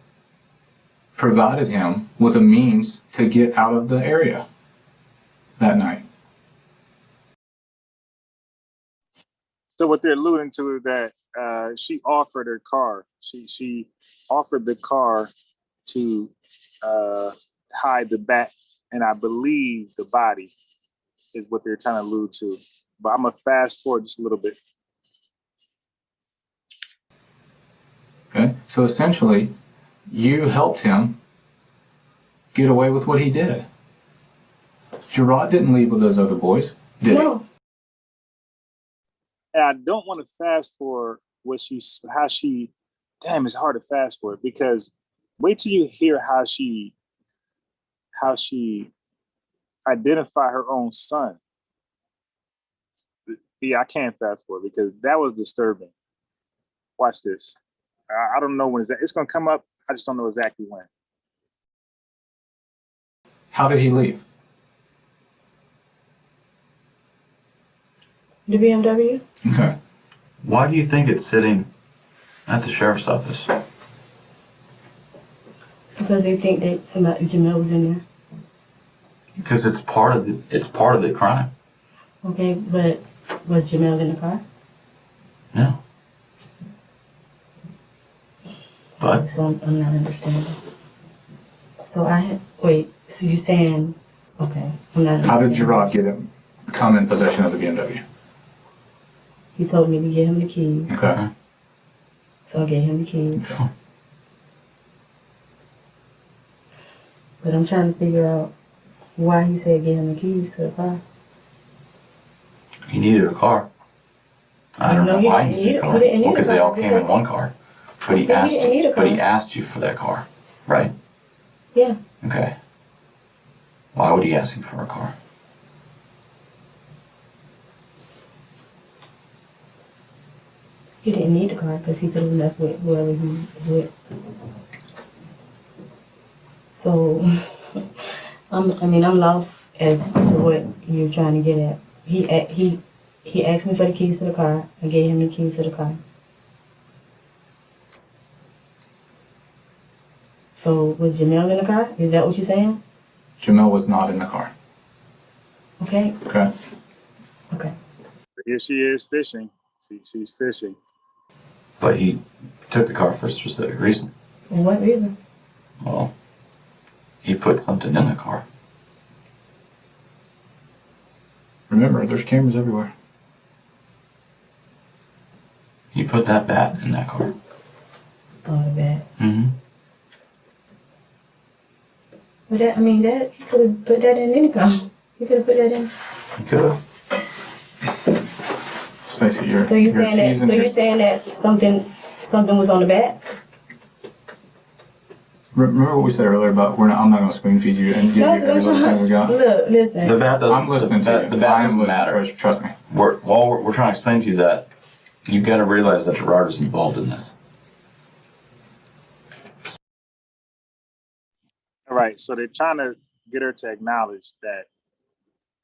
[SPEAKER 5] provided him with a means to get out of the area that night.
[SPEAKER 1] So what they're alluding to is that she offered her car. She offered the car to hide the bat, and I believe the body is what they're trying to allude to. But I'm gonna fast forward just a little bit.
[SPEAKER 5] So essentially, you helped him get away with what he did. Gerard didn't leave with those other boys, did he?
[SPEAKER 1] And I don't want to fast forward damn, it's hard to fast forward because wait till you hear how she identified her own son. Yeah, I can't fast forward because that was disturbing. Watch this. I don't know when it's going to come up. I just don't know exactly when.
[SPEAKER 5] How did he leave?
[SPEAKER 13] The BMW?
[SPEAKER 5] Okay.
[SPEAKER 3] Why do you think it's sitting at the sheriff's office?
[SPEAKER 13] Because they think that Jamel was in there.
[SPEAKER 3] Because it's part of the crime.
[SPEAKER 13] Okay, but was Jamel in the car?
[SPEAKER 3] No. But
[SPEAKER 13] So I'm not understanding. So so you're saying, okay, I'm not understanding.
[SPEAKER 5] How did Gerard come in possession of the BMW?
[SPEAKER 13] He told me to get him the keys.
[SPEAKER 5] Okay.
[SPEAKER 13] So I gave him the keys.
[SPEAKER 3] Okay.
[SPEAKER 13] But I'm trying to figure out why he said get him the keys to the car.
[SPEAKER 3] he needed a car. I don't know why he needed a car. Because they all came in one car. But he asked you for that car, right?
[SPEAKER 13] Yeah.
[SPEAKER 3] Okay. Why would he ask you for a car?
[SPEAKER 13] He didn't need a car because he could have left with whoever he was with. So, I'm lost as to what you're trying to get at. He asked me for the keys to the car. I gave him the keys to the car. So, was Jamel in the car? Is that what you're saying?
[SPEAKER 5] Jamel was not in the car.
[SPEAKER 13] Okay.
[SPEAKER 5] Okay.
[SPEAKER 13] Okay.
[SPEAKER 1] Here she is fishing. She's fishing.
[SPEAKER 3] But he took the car for a specific reason.
[SPEAKER 13] What reason?
[SPEAKER 3] Well, he put something in the car.
[SPEAKER 5] Remember, there's cameras everywhere.
[SPEAKER 3] He put that bat in that car.
[SPEAKER 13] Oh, the bat.
[SPEAKER 3] Mm-hmm.
[SPEAKER 13] But that he could have put that in any car. He could have put that in.
[SPEAKER 3] He could have.
[SPEAKER 5] Stacey, you're
[SPEAKER 13] So you're saying that something was on the bat?
[SPEAKER 5] Remember what we said earlier about I'm not going to spoon feed you and give you every little thing we got?
[SPEAKER 13] Look, listen.
[SPEAKER 3] The bat doesn't.
[SPEAKER 5] I'm listening to you.
[SPEAKER 3] The bat doesn't matter.
[SPEAKER 5] Trust me.
[SPEAKER 3] We're trying to explain to you that you've got to realize that Gerard is involved in this.
[SPEAKER 1] All right, so they're trying to get her to acknowledge that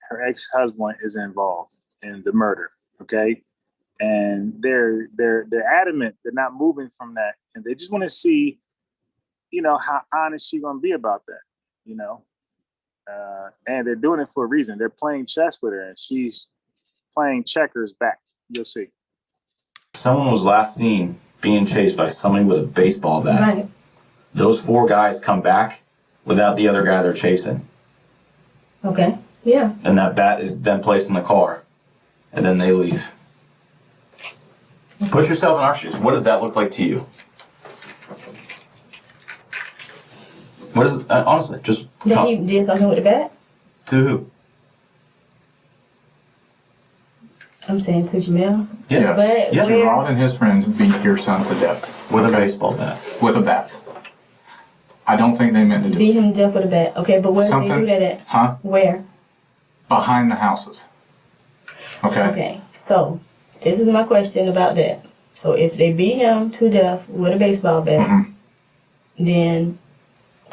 [SPEAKER 1] her ex-husband is involved in the murder. Okay, and they're adamant. They're not moving from that, and they just want to see, how honest she's gonna be about that. And they're doing it for a reason. They're playing chess with her, and she's playing checkers back. You'll see.
[SPEAKER 3] Someone was last seen being chased by somebody with a baseball bat.
[SPEAKER 13] Right.
[SPEAKER 3] Those 4 guys come back without the other guy they're chasing.
[SPEAKER 13] Okay. Yeah.
[SPEAKER 3] And that bat is then placed in the car, and then they leave. Put yourself in our shoes. What does that look like to you? What is honestly just?
[SPEAKER 13] That he did something with the bat?
[SPEAKER 3] To who?
[SPEAKER 13] I'm saying to Jamel.
[SPEAKER 5] Yes.
[SPEAKER 13] But
[SPEAKER 5] Yes. Gerard and his friends beat your son to death
[SPEAKER 3] with a baseball bat.
[SPEAKER 5] With a bat. I don't think they meant to do
[SPEAKER 13] beat him to death with a bat. Okay, but where did they do that at?
[SPEAKER 5] Huh?
[SPEAKER 13] Where?
[SPEAKER 5] Behind the houses. Okay.
[SPEAKER 13] Okay. So this is my question about that. So if they beat him to death with a baseball bat, then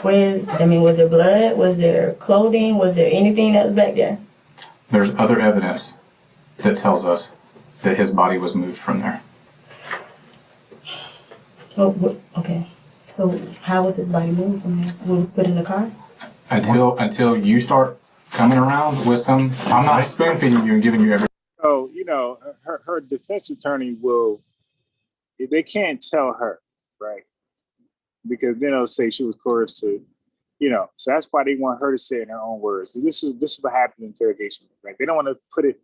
[SPEAKER 13] was there blood? Was there clothing? Was there anything that was back there?
[SPEAKER 5] There's other evidence that tells us that his body was moved from there.
[SPEAKER 13] Oh, okay. So how was his body moved from there? Was put in the car?
[SPEAKER 5] Until you start coming around with some, I'm not spoon feeding you and giving you everything.
[SPEAKER 1] So, her defense attorney they can't tell her, right? Because then they'll say she was coerced to, so that's why they want her to say it in her own words. This is what happened in interrogation, right? They don't want to put it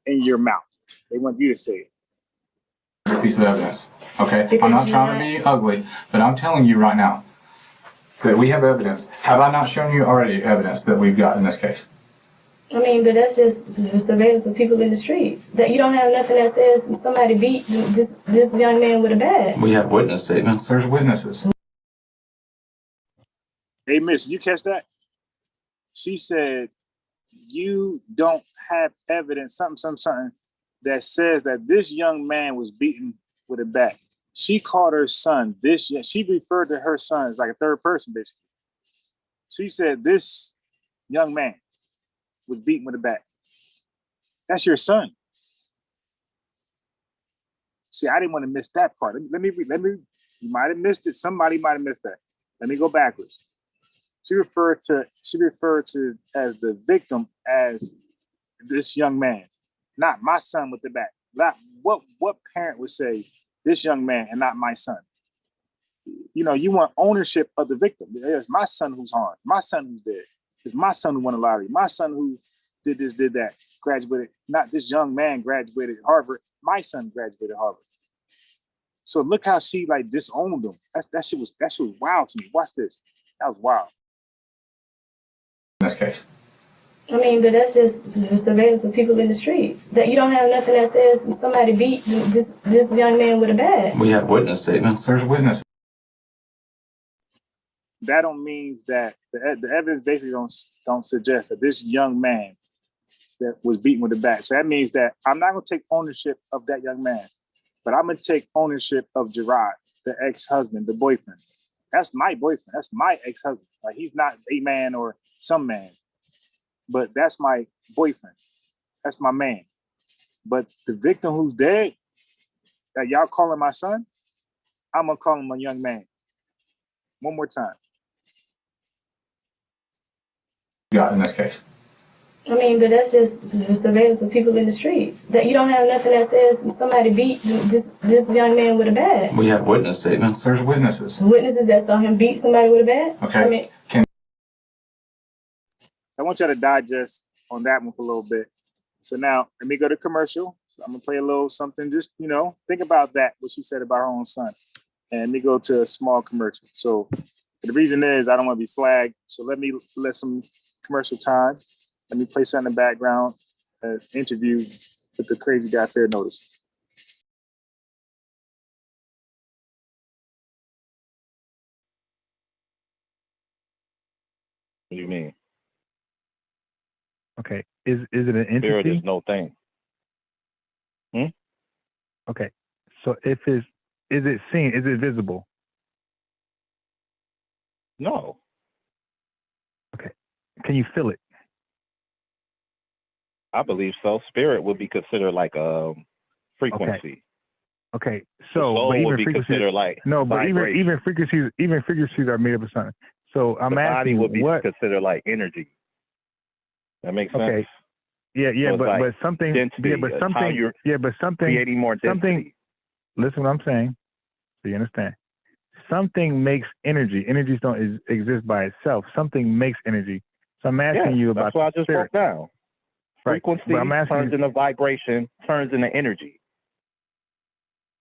[SPEAKER 1] in your mouth. They want you to say it.
[SPEAKER 5] this piece of evidence. Okay?
[SPEAKER 13] Because
[SPEAKER 5] I'm not
[SPEAKER 13] you're
[SPEAKER 5] trying to be ugly, but I'm telling you right now that we have evidence. Have I not shown you already evidence that we've got in this case?
[SPEAKER 13] I mean, but that's just surveillance of people in the streets. That you don't have nothing that says somebody beat this young man with a bat.
[SPEAKER 3] We have witness statements.
[SPEAKER 5] There's witnesses.
[SPEAKER 1] Hey, miss, you catch that? She said, you don't have evidence, something, that says that this young man was beaten with a bat. She called her son she referred to her son as like a third person, basically. She said, this young man was beaten with a bat. That's your son. See, I didn't want to miss that part. Let me, you might have missed it. Somebody might have missed that. Let me go backwards. She referred to as the victim as this young man, not my son with the bat. Not what parent would say this young man and not my son? You know, you want ownership of the victim. It's my son who's harmed, my son who's dead. It's my son who won the lottery, my son who did this, did that, graduated. Not this young man graduated Harvard. My son graduated Harvard. So look how she like disowned him. That shit was wild to me. Watch this. That was wild.
[SPEAKER 5] In this case.
[SPEAKER 13] I mean, but that's just surveillance of people in the streets. That you don't have nothing that says somebody beat this young man with a bat.
[SPEAKER 3] We have witness statements.
[SPEAKER 5] There's witnesses.
[SPEAKER 1] That don't mean that the evidence basically don't suggest that this young man that was beaten with a bat. So that means that I'm not gonna take ownership of that young man, but I'm gonna take ownership of Gerard, the ex-husband, the boyfriend. That's my boyfriend. That's my ex-husband. Like, he's not a man or some man, but that's my boyfriend. That's my man. But the victim who's dead, that y'all calling my son, I'm gonna call him a young man. One more time.
[SPEAKER 5] Got in this case.
[SPEAKER 13] I mean, but that's just surveillance of people in the streets. That you don't have nothing that says somebody beat this young man with a bat.
[SPEAKER 3] We have witness statements.
[SPEAKER 5] There's witnesses.
[SPEAKER 13] Witnesses that saw him beat somebody with a bat?
[SPEAKER 5] Okay.
[SPEAKER 13] I mean,
[SPEAKER 1] I want y'all to digest on that one for a little bit. So now, let me go to commercial. So I'm gonna play a little something, just, think about that, what she said about her own son. And let me go to a small commercial. So the reason is I don't want to be flagged. So let some commercial time. Let me play something in the background, interview with the crazy guy, Fair Notice.
[SPEAKER 7] What do you mean?
[SPEAKER 8] Okay. Is it an entity?
[SPEAKER 7] Spirit is no thing.
[SPEAKER 8] Okay. So is it seen? Is it visible?
[SPEAKER 7] No.
[SPEAKER 8] Okay. Can you feel it?
[SPEAKER 7] I believe so. Spirit would be considered like a frequency.
[SPEAKER 8] Okay.
[SPEAKER 7] The
[SPEAKER 8] So
[SPEAKER 7] soul
[SPEAKER 8] but even
[SPEAKER 7] would be
[SPEAKER 8] frequencies,
[SPEAKER 7] considered like
[SPEAKER 8] no, but
[SPEAKER 7] vibration.
[SPEAKER 8] even frequencies are made up of something. So I'm
[SPEAKER 7] the
[SPEAKER 8] asking
[SPEAKER 7] body
[SPEAKER 8] you
[SPEAKER 7] would be
[SPEAKER 8] what.
[SPEAKER 7] considered like energy. That makes sense.
[SPEAKER 8] Okay. Yeah,
[SPEAKER 7] So it's
[SPEAKER 8] but
[SPEAKER 7] like
[SPEAKER 8] something.
[SPEAKER 7] density.
[SPEAKER 8] Yeah, but
[SPEAKER 7] It's how
[SPEAKER 8] something.
[SPEAKER 7] you're
[SPEAKER 8] Yeah, but something.
[SPEAKER 7] creating more density.
[SPEAKER 8] Something. Listen, what I'm saying, so you understand. Something makes energy. Energies don't exist by itself. Something makes energy. So I'm asking you about
[SPEAKER 7] that's what I just
[SPEAKER 8] spirit.
[SPEAKER 7] broke down.
[SPEAKER 8] Right.
[SPEAKER 7] Frequency
[SPEAKER 8] But I'm asking
[SPEAKER 7] turns
[SPEAKER 8] you,
[SPEAKER 7] into vibration, turns into energy.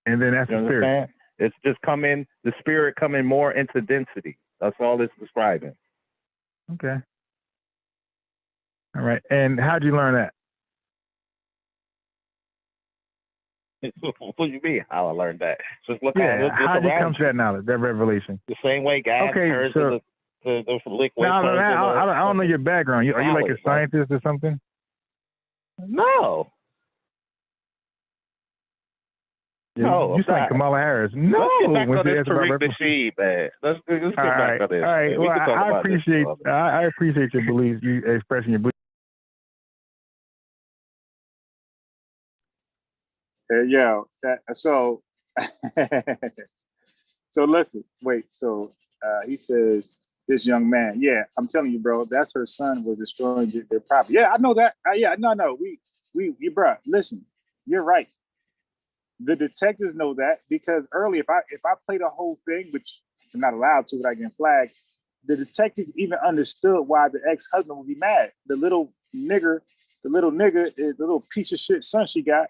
[SPEAKER 8] and then that's
[SPEAKER 7] You
[SPEAKER 8] the spirit.
[SPEAKER 7] understand? It's just the spirit coming more into density. That's all it's describing.
[SPEAKER 8] Okay. All right. And how'd you learn that?
[SPEAKER 7] What do you mean? How I learned that? Just look
[SPEAKER 8] Yeah. How'd you
[SPEAKER 7] around
[SPEAKER 8] come to that knowledge, that revelation?
[SPEAKER 7] the same way gas
[SPEAKER 8] Okay,
[SPEAKER 7] turns
[SPEAKER 8] so
[SPEAKER 7] into liquid.
[SPEAKER 8] no,
[SPEAKER 7] turns
[SPEAKER 8] I don't know your background. Are you like a
[SPEAKER 7] solid, right?
[SPEAKER 8] scientist or something?
[SPEAKER 7] No. No,
[SPEAKER 8] You sound like Kamala Harris. No.
[SPEAKER 7] Let's get back
[SPEAKER 8] when
[SPEAKER 7] on
[SPEAKER 8] she
[SPEAKER 7] this
[SPEAKER 8] asked about
[SPEAKER 7] Tariq
[SPEAKER 8] revolution.
[SPEAKER 7] Nasheed, man. Let's get
[SPEAKER 8] All
[SPEAKER 7] back
[SPEAKER 8] right.
[SPEAKER 7] on this.
[SPEAKER 8] All right.
[SPEAKER 7] Man.
[SPEAKER 8] Well,
[SPEAKER 7] We can talk
[SPEAKER 8] I
[SPEAKER 7] about
[SPEAKER 8] appreciate
[SPEAKER 7] this.
[SPEAKER 8] I appreciate your beliefs. You expressing your beliefs.
[SPEAKER 1] So so listen, wait. So he says, this young man, yeah, I'm telling you, bro, that's her son was destroying their property. Yeah, I know that. No. Bro, listen, you're right. The detectives know that because earlier, if I play the whole thing, which I'm not allowed to without getting flagged, the detectives even understood why the ex-husband would be mad. The little nigger, the little piece of shit son she got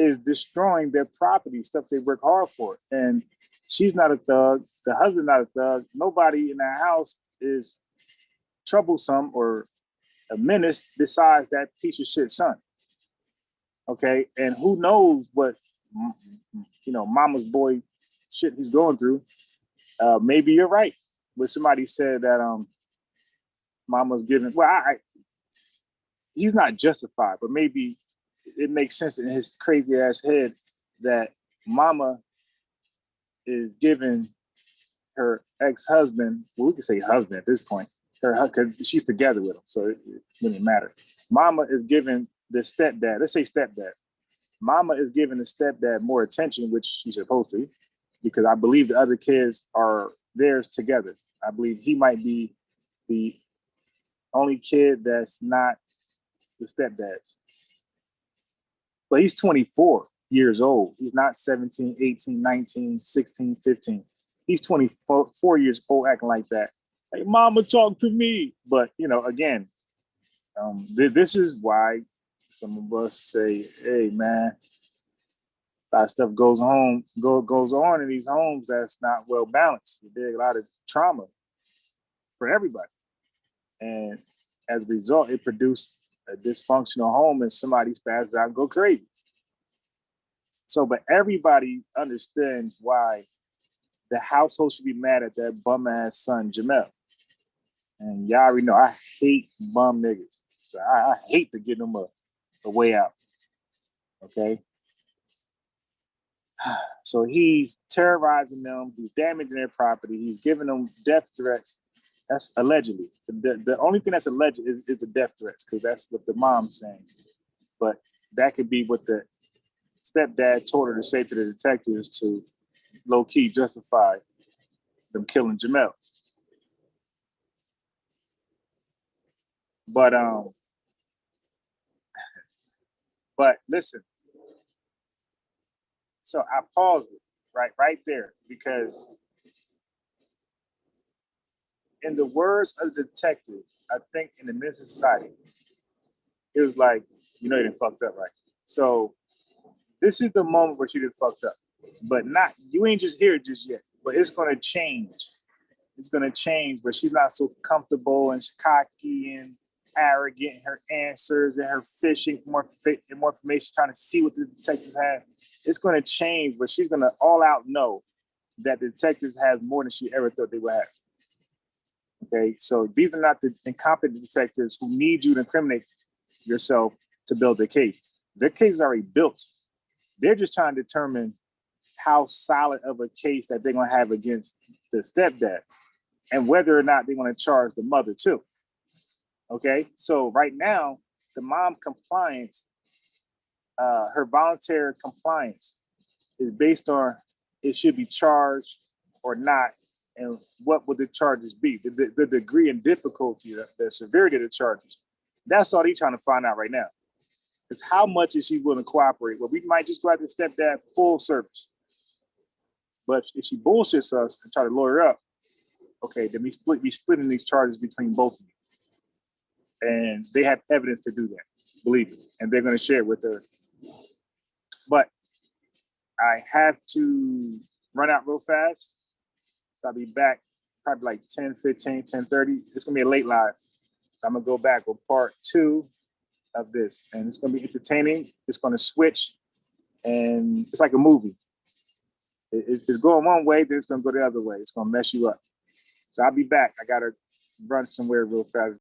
[SPEAKER 1] is destroying their property, stuff they work hard for. And she's not a thug. The husband's not a thug. Nobody in that house is troublesome or a menace besides that piece of shit son. Okay, and who knows what mama's boy shit he's going through. Maybe you're right. But somebody said that mama's giving. Well, he's not justified, but maybe it makes sense in his crazy ass head that mama is giving her ex-husband. Well, we can say husband at this point. Because she's together with him, so it wouldn't matter. Mama is giving the stepdad. Let's say stepdad. Mama is giving the stepdad more attention, which she's supposed to, because I believe the other kids are theirs together. I believe he might be the only kid that's not the stepdad's. But he's 24 years old. He's not 17, 18, 19, 16, 15. He's 24 years old acting like that. Like, mama, talk to me. But, again, this is why some of us say, hey, man, a lot of stuff goes on in these homes that's not well balanced. There's a lot of trauma for everybody. And as a result, it produced a dysfunctional home and somebody spazzes out and go crazy. So, but everybody understands why the household should be mad at that bum ass son, Jamel. And y'all already know I hate bum niggas. So I hate to give them a way out. Okay. So he's terrorizing them. He's damaging their property. He's giving them death threats. That's allegedly. The only thing that's alleged is the death threats, because that's what the mom's saying. But that could be what the stepdad told her to say to the detectives to low-key justify them killing Jamel. But listen. So I paused it right there, because in the words of the detective, I think in the Ministry Society, it was like, you done fucked up, right? So this is the moment where she done fucked up. But you ain't just here just yet, but it's gonna change. It's gonna change, where she's not so comfortable and cocky and arrogant in her answers and her fishing for more information, trying to see what the detectives have. It's going to change, but she's going to all out know that the detectives have more than she ever thought they would have. Okay, so these are not the incompetent detectives who need you to incriminate yourself to build their case. Their case is already built. They're just trying to determine how solid of a case that they're going to have against the stepdad and whether or not they want to charge the mother too. Okay, so right now, the mom compliance, her voluntary compliance is based on it should be charged or not, and what would the charges be, the degree and difficulty, the severity of the charges. That's all they're trying to find out right now. Is how much is she willing to cooperate? Well, we might just go after stepdad full service. But if she bullshits us and try to lawyer her up, okay, then we splitting these charges between both of you. And they have evidence to do that, believe me. And they're going to share it with her. But I have to run out real fast. So I'll be back probably like 10:15, 10:30. It's going to be a late live. So I'm going to go back with part 2 of this. And it's going to be entertaining. It's going to switch. And it's like a movie. It's going one way, then it's going to go the other way. It's going to mess you up. So I'll be back. I got to run somewhere real fast.